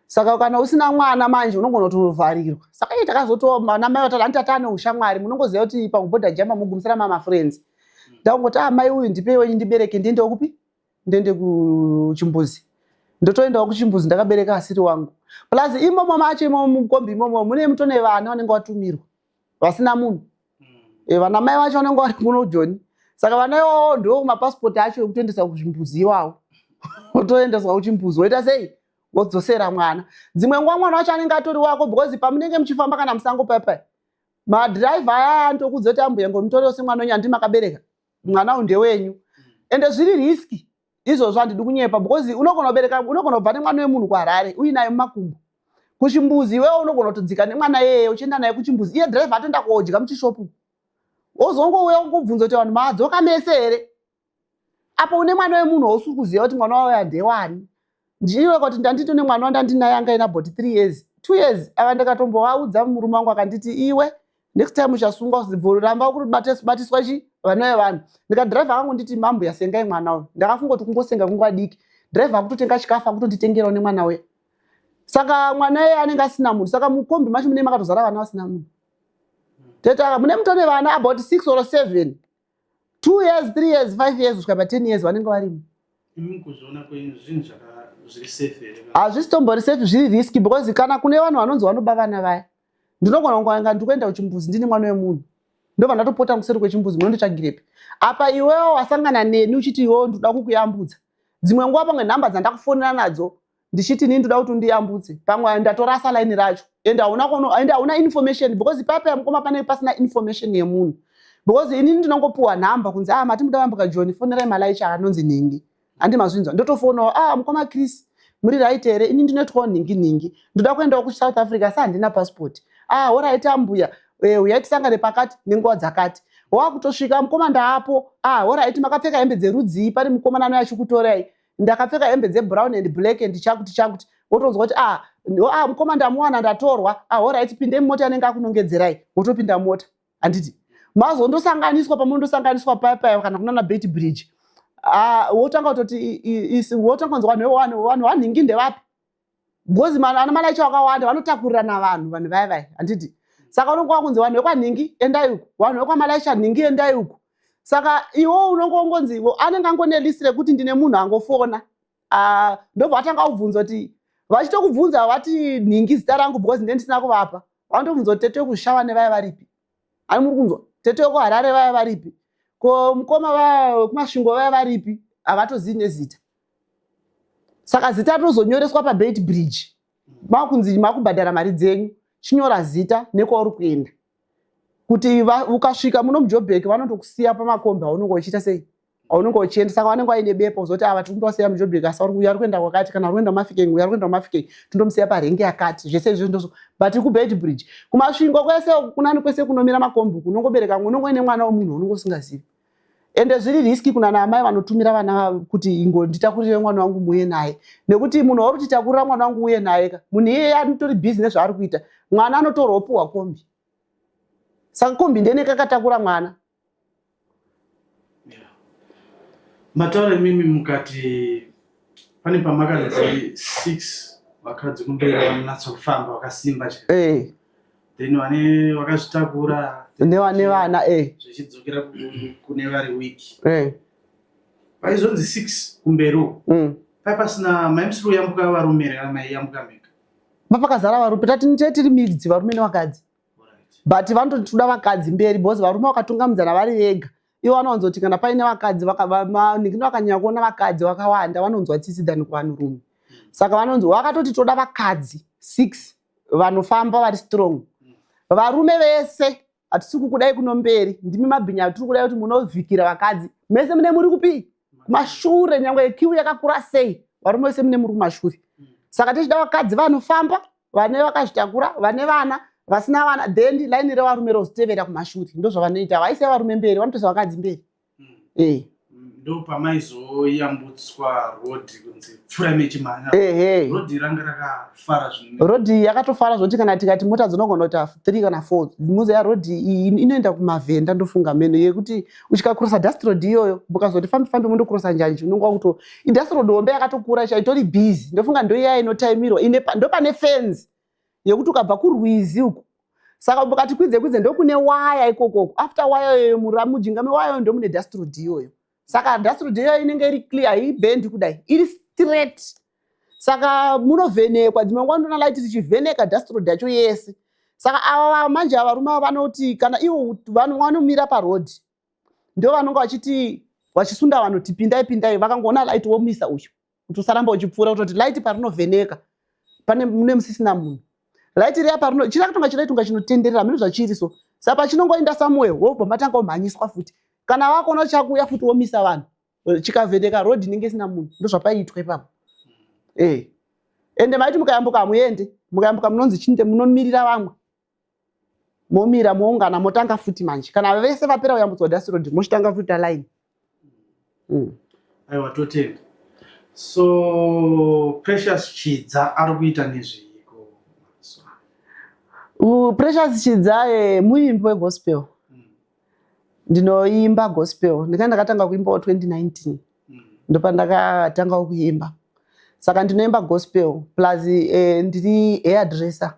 Speaker 2: saka kana usina mwana manje unogona kutovharirwa saka takazotoma ana mai vatatu tatane ushamwari munongoziva kuti pamubhodha jamba mugumisira mama friends ndangoti mai uyu ndipeiwe ndibereke ndiende kupi ndiende kuchimbuzi ndotoendawo kuchimbuzi ndakabereka asiri wangu plus imomo macho imomo mukombi imomo mune mutone vana vanenge vatumirwa vasina munhu vana mai vacho vanenge vari kuno Joni saka vana ivavo ndo mapasipoti acho ekutoendesa kuchimbuzi iwawo wotoendeswa kuchimbuzi woita sei wodzosera mwana dzimwe nguva mwana wacho anenge atori wako because pamunenge muchifamba kana musango paipai madhiraivha aya anotokudza kuti ambuya ngomutoriwo semwana wenyu handimakabereka mwana uyu ndewenyu ende zviri riski izvozvo handidi kunyepa because unogona kubva nemwana wemunhu kuHarare uinaye mumakumbo kuchimbuzi iwewe unogona kutodzika nemwana yeye uchienda naye kuchimbuzi iye dhiraivha atoenda kodya muchishopu wozongouya kungobvunza kuti vanhu madzoka mese here apo une mwana wemunhu hausi kuziva kuti mwana wauya ndewani ndiwe kuti ndandito nemwana wandandinaye anga ina bhoti 3 years 2 years aka ndakatombovaudza murume wangu akanditi iwe next time uchasungwa uzibvoramba kuribatiswa chi vana vevanhu ndikadhiraivha akangu nditi mambo yasengai mwana uyu ndakafunga kuti kungosenga kungadiki dhiraivha akutotenga chikafu akutonditengerawo nemwana uya saka mwana iye anenge asina munhu saka mukombi macho mune makatozara vana vasina munhu teta mune mutone vana about 6 or 7 2 years 3 years 5 years kusvika pa10 years vanenge varimo hazvisitombori safe zviri riski because kana kune vanhu vanonzi vanoba vana vaya ndinogona kunganga ndikuenda kuchimbuzi ndine mwana wemunhu ndobva ndatopota kuseri kwechimbuzi munonditsvagirepi apa iwewo wasangana neni uchiti iwewo ndoda kukuyambudza dzimwe nguva pamwe nhamba dzandakufonera nadzo ndichiti nii ndoda kuti undiyambudze pamwe ndatorasa laini racho ende hauna information because papa mukoma panenge pasina information yemunhu because inini ndinongopuwa nhamba kunzi mati muda vambuka John fonerai malaicha anonzi Ningi handimazvinzwa ndotofonawo mukoma Chris muri right here ini ndinoitwawo ningi ndoda kuendawo kuSouth Africa handina passport alright ambuya uyai tisangane pakati nenguva dzakati wakutosvika mukomana apo alright makapfeka hembe dzerudzii pari mukomana anoya achikutorai ndakapfeka hembe dzebrown and black and chakuti wotonzwa kuti mukomana amuwana ndatorwa alright pindei mota anenge akunongedzerai wotopinda mota handiti mazondosanganiswa pamundosanganiswa paipai kana kunana Beit Bridge wotanga kutoti wotanga kunzwa vanhu vanhingi ndevapi because ana malaicha akawanda vanotakurirana vanhu vaya handiti saka unongowa kunzi vanhu vekwanhingi endai uku vanhu vekwamalaicha nhingi endai uku saka iwo unongonzi anenge angone list rekuti ndine munhu angofona ndobva atanga kubvunza kuti vachitokubvunza vati nhingi zita rangu because ndendisina kuvapa. Vanotobvunza kuti tete wekushawa nevaya varipi, ani muri kunzwa, tete wekuharare vaya varipi, ko mukoma vaya wekumasvingo vaya varipi, havatozivi nezita. Saka zita rinozonyoreswa pabeit bridge, makunzi makubhadhara mari dzenyu, chinyora zita nekwauri kuenda, kuti ukasvika muno muJoburg vanotokusiya pamakombi aunenge uchiita sei, aunenge uchienda. Saka vanenge vaine bepa uzoti ava tirikundoseya muJoburg, asi uya ari kuenda kwakati, kana ari kuenda kuMafikeng, uya ari kuenda kuMafikeng, tindomusiya parengi yakati, zvese izvo ndozvo. But kubeit bridge kumasvingo kwese kunani kwese kunomira makombi kunongobereka unongo ine mwana wemunhu unongo usingazivi. Ende zviri riski kunana amai vanotumira vana kuti ingo nditakurire mwana wangu muuye naye, nekuti munhu wauri kuti takurira mwana wangu uuye naye, munhu iyeye anotori busy nezvaari kuita, mwana anotorwa opuhwa kombi. Saka kombi ndene kakatakura mwana.
Speaker 1: Mataura mimi mukati pane pamakadzi 6 vakadzi kumberi vanonatsa kufamba vakasimba chaizvo. Then vane vakazvitakura
Speaker 2: nevane vana
Speaker 1: zvichidzokera kune vari wiki. Vaizonzi 6 kumberi uko. Pasina maimusiro yambuka varume here kana maiyambuka mega.
Speaker 2: Mapakazara varume, tiri mixed varume nevakadzi. But vanototi toda vakadzi mberi because varume vakatungamudzana vari vega. Ivo vanonzoti kana paine vakadzi vakanyanya kuona vakadzi vakawanda vanonzwa tsitsi than kuvanhurume. Saka vanonzi vakatoti toda vakadzi 6 vanofamba vari strong. Varume vese hatisi kukudai kuno mberi, ndimi mabhinya tiri kudai kuti munovhikira vakadzi. Mese mune muri kupi? Kumashure, nyangwe kiu yakakura sei, varume vese mune muri kumashure. Saka tichida vakadzi vanofamba, vane vakazvitakura, vane vana, vasina vana, then line revarume rozotevera kumashure. Ndozvavanoita, vaise varume mberi, vanotoisa vakadzi mberi.
Speaker 1: Ndo pamaizoyambutswa road kunzi pfura mechimhanya. Road ranga rakafara zvinhu.
Speaker 2: Road yakatofara zvoti kana tikati mota dzinogona kuita 3 kana 4. Muziya road iyi inoenda kumavhenda ndofunga meno yekuti uchikakrosa dust road iyoyo ukazoti fambi mundokrosa njanji unonga kuto dust road hombe yakatokura chaitori busy. Ndofunga ndo iya inotaimirwa ndo pane fence yekuti ukabva kurwizi uko. Saka ukati kwidze ndo kune waya ikoko. After waya yoyo mujinga mewaya ndo mune dust road iyoyo. Saka dust road iyoyo inenge iri clear, haibendi kudai, iri straight. Saka munovhenekwa, dzimwe nguva ndinoona light tichivheneka dust road yacho yese. Saka ava manje varume vanoti kana ivo vanhu vanomira paroad ndo vanonga vachisunda vanhu kuti pindai, vakangoona light womisa uyu kuti usaramba uchipfuura, kuti light parinovheneka mune musisina munhu. Light riya chirakatonga chiraitunga chinotenderera mino zvachiri so. Saka pachinongoenda somewhere wobva matanga umhanyiswa futi. Kana wakuona chakuya futi womisa vanhu, chikavheneka road inenge isina munhu, ndozvapaiitwa ipapo. Ende maiti mukayambuka hamuende, mukayambuka munonzi chinde munomirira vamwe. Momira moungana motanga futi manje. Kana vese vapera kuyambudzwa dust road mochitanga futi line.
Speaker 1: Aiwa totenda. So Precious Chidza ari kuita nezviko.
Speaker 2: Precious Chidza muimbi wegospel. Ndinoimba gospel. Ndakatanga kuimba 2019. Ndopa ndakatanga kuimba. Saka ndinoimba gospel plus ndiri hairdresser.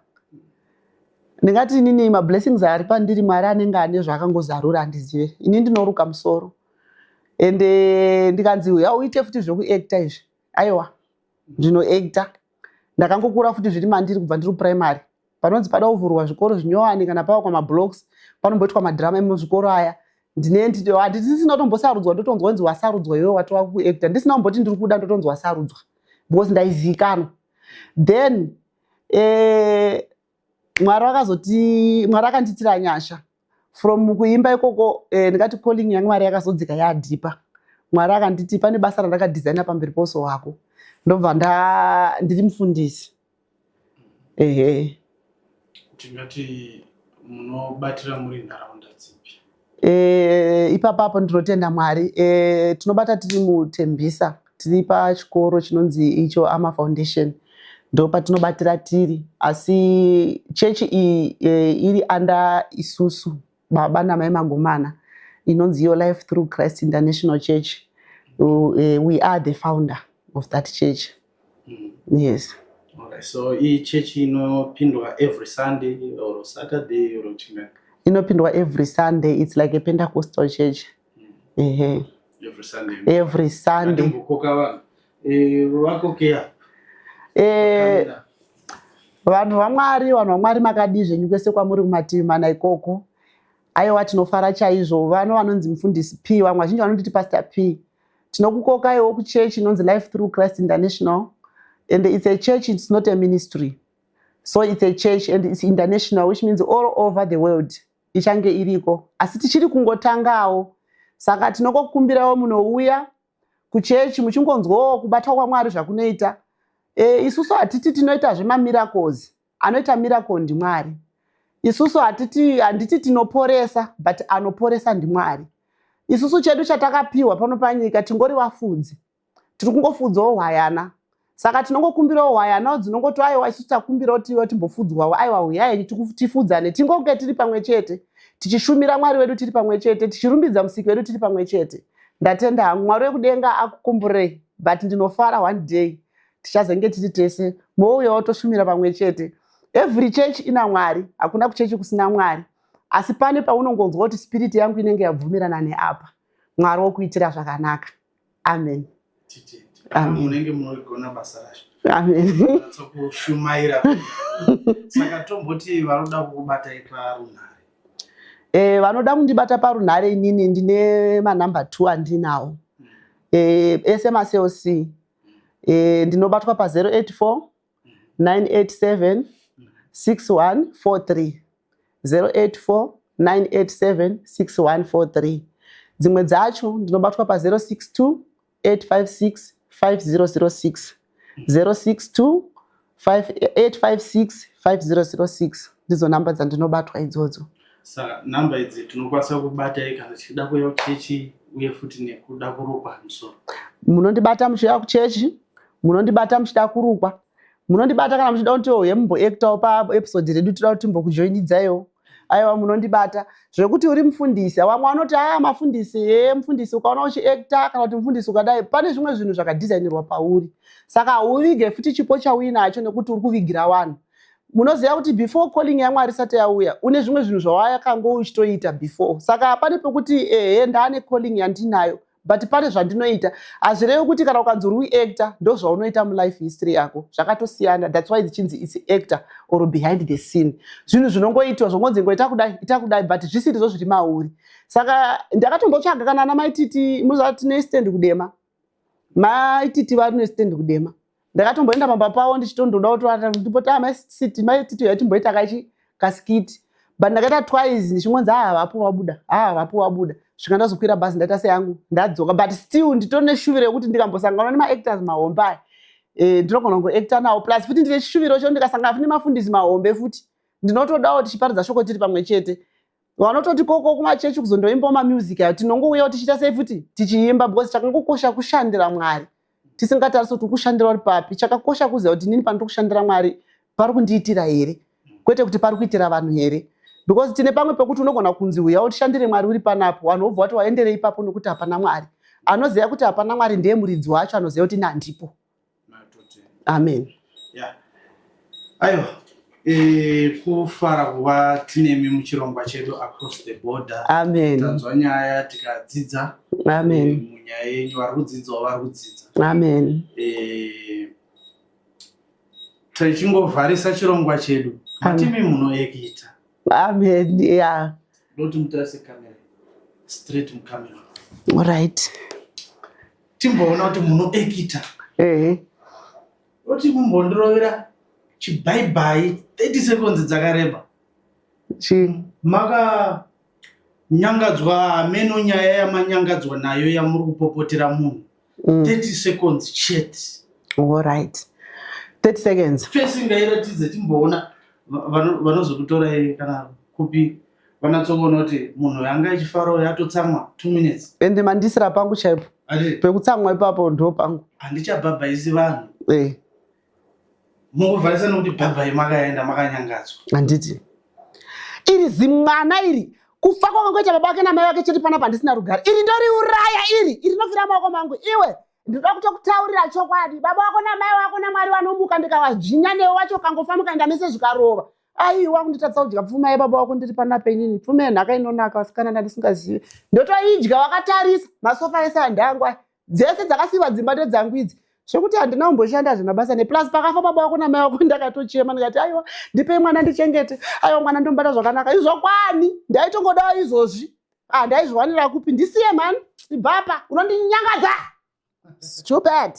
Speaker 2: Ndingati nini mablessings ari pandiri Mwari anenge ane zvakangozarura handizive. Ini ndinoruka musoro. Ende ndikanzi uya uite futi zvekuacta izvi. Aiwa. Ndinoacta. Ndakangokura futi zviri mandiri kubva ndiri primary. Panonzi pada kuvhurwa zvikoro zvinyowani kana pava kwamablocks, panomboitwa madrama emuzvikoro aya. Ndisina kutombosarudzwa ndotonzwa kunzi wasarudzwa iwewe watova kuacta. Ndisina kumboti ndiri kuda ndotonzwa wasarudzwa. Because ndaizikanwa. Then Mwari akanditira nyasha. From kuimba ikoko ndikati calling yaMwari yakazodzika yadhipa. Mwari akanditi pane basa randakadesigna pamberi poso wako. Ndobva ndiri mufundisi.
Speaker 1: Tingati munobatira muri nharaunda dzipi?
Speaker 2: Ipapapo ndinotenda Mwari. Tinobata tiri muTembisa. Tiri pachikoro chinonzi icho Ama Foundation. Ndo patinobatira tiri. Asi chechi iri under isusu baba namai Mangomana. Inonzi Your Life Through Christ International Church. We are the founder of that church. Yes.
Speaker 1: Alright, so hii church inopindwa every Sunday or Saturday or chinga?
Speaker 2: Inopindwa every Sunday. It's like a Pentecostal church.
Speaker 1: Every Sunday.
Speaker 2: Every Sunday.
Speaker 1: Wako kia?
Speaker 2: Vanhu vaMwari makadi zvenyu kwese kwamuri kumativi mana ikoko. Aiwa tinofara chaizvo. Vanonzi mufundisi P, vamwe vazhinji vanonditi Pastor P. Tinokukokaiwo kuchechi inonzi Life Through Christ International, and it's a church, it's not a ministry. So it's a church and it's international, which means all over the world. Ichange iriko. Asi tichiri kungotangawo. Saka tinokukumbirawo munouya kuchechi muchingonzwawo kubatwa kwaMwari zvakunoita. Isusu hatiti tinoita zvemamiracles. Anoita miracle ndiMwari. Isusu handiti tinoporesa, but anoporesa ndiMwari. Isusu chedu chatakapiwa pano panyika tingori vafudzi. Tiri kungofudzawo hwayana. Saka tinongokumbirawo hwayana dzinongoti aiwa isusu takumbirawo tiwe timbofudzwawo. Aiwa uyai tifudzane tingonge tiri pamwe chete. Tichishumira Mwari wedu tiri pamwe chete, tichirumbidza musiki wedu tiri pamwe chete. Ndatenda hangu Mwari wekudenga akukumburei, but ndinofara one day tichazenge tiri tese mouyawo toshumira pamwe chete. Every church ina Mwari, hakuna kuchechi kusina Mwari. Asi pane paunongonzwa kuti spirit yangu inenge yabvumirana neapa. Mwari wokuitira zvakanaka. Amen.
Speaker 1: Munenge munogona basa racho.
Speaker 2: Amen.
Speaker 1: Tsokushumaira. Saka tomboti vanoda kukubatai parunhare.
Speaker 2: Vanoda kundibata parunhare inini ndine manamba 2 andinawo. SMCOC. Ndinobatwa pa 084 987 6143. 084 987 6143. Dzimwe dzacho ndinobatwa pa 062 856 5006. 062 856 5006. Ndizo namba dzandinobatwa idzodzo.
Speaker 1: Saka namba idzi tinokwanisa kubata kana tichida kuuya kuchechi uye futi nekuda kurukwa musoro.
Speaker 2: Munondibata muchiuya kuchechi, munondibata muchida kurukwa, munondibata kana muchida kuti mumboactawo paepisode redu tinoda kuti mbokujoinidzaiwo. Aiwa munondibata zvekuti uri mufundisi. Vamwe vanoti mafundisi mufundisi ukaona uchiacta kana kuti mufundisi ukadai pane zvimwe zvinhu zvakadhizainirwa pauri. Saka hauvige futi chipo chauinacho nekuti uri kuvigira vanhu. Munoziva kuti before calling yaMwari isati yauya une zvimwe zvinhu zvawakanga uchitoita before. Saka pane pekuti ndane calling yandinayo, but pane zvandinoita. Hazvirevi kuti kana ukanzi uri kuacta ndozvaunoita mulife history yako. Zvakatosiyana. That's why dzichinzi it's actor or behind the scene. Zvinhu zvinongoitwa zvongonzi ngoita kudai but zvisiri zviri mauri. Saka ndakatombotsvaga kana ana maititi muzati ne stand kudema. Maititi vari ne stand kudema. Ndakatomboenda pamba pawo ndichitondoda kuti ndipota maititi yatimboita kasikiti. But ndakaita twice ndichingonzi vapo wabuda. Svika ndazokwira bhazi ndaita seyangu ndadzoka, but still nditone shuviro yekuti ndikambosangana nemaactors mahombe ndinogona kungoacta nawo, plus futi ndine shuviro cho ndikasangana futi nemafundisi mahombe futi ndinotodawo tichiparidza shoko tiri pamwe chete. Vanototi koko kumachechi kuzondoimbawo mamusic ayo tinongouyawo tichiita sei futi tichiimba, because chakangokosha kushandira Mwari. Tisingatarisi kuti kushandira uri papi. Chakakosha kuziva kuti nini pandiri kushandira Mwari pari kundiitira here, kwete kuti pari kuitira vanhu here. Because tine pamwe pekuti unogona kunzi uya utishandire Mwari uri panapo, vanhu vobva vati waenderei ipapo nokuti hapana Mwari. Anoziva kuti hapana Mwari ndiye muridzi wacho, anoziva kuti nandipo. Amen.
Speaker 1: Aiwa, kufara kuva tinemi muchirongwa chedu Across the Border.
Speaker 2: Amen.
Speaker 1: Tanzwa nyaya tikadzidza.
Speaker 2: Amen.
Speaker 1: Munyaya yenyu vari kudzidzawo vari kudzidza.
Speaker 2: Amen.
Speaker 1: Tichingovharisa chirongwa chedu. Matimi munoekita.
Speaker 2: Amen. Yeah.
Speaker 1: Don't mutarise kamera. Straight mukamera.
Speaker 2: All right.
Speaker 1: Timboona kuti munoekita. Oti mumbondirovera chibhai 30 seconds dzakareba. Maka nyangadzwa ameno nyaya yamanyangadzwa nayo yamuri kupopotera munhu. 30 seconds chete.
Speaker 2: All right. 30 seconds.
Speaker 1: First ngairatidze timboona vanozokutorai kana kupi vanatsokuona kuti munhu yanga ichifarawo yatotsamwa 2 minutes.
Speaker 2: Ende mandisira pangu chaipo. Pekutsamwa ipapo ndo pangu.
Speaker 1: Handichabhabhaisi vanhu. Mungovharisa nokuti bhabhai makaenda makanyangadzwa.
Speaker 2: Handiti. Iri zimwana iri. Kufa kwangoita baba wake namai wake chete panapa ndisina rugare. Iri ndoriuraya iri. Iri nofira maoko mangu. Iwe ndinoda kutokutaurira chokwadi. Baba wako namai wako naMwari vanomuka ndikavazvinya newe wacho kangofa mukaenda mese zvikarova. Aiwa kunditadza kudya pfuma yebaba wako ndiri panapa inini. Pfuma yenhaka inonaka vasikana ndisingazivi. Ndotoidya wakatarisa masofa ese handangwa. Dzese dzakasiiwa dzimba ndedzangu idzi. zvekuti handina kumboshanda zvina basa plus pakafa baba wako namai wako ndakatochema ndikati aiwa ndipei mwana ndichengete, aiwa mwana ndombata zvakanaka, izvokwani ndaitongodawo izvozvi, ndaizviwanira kupi, ndisiye mani ibhapa unondinyangadza stupid.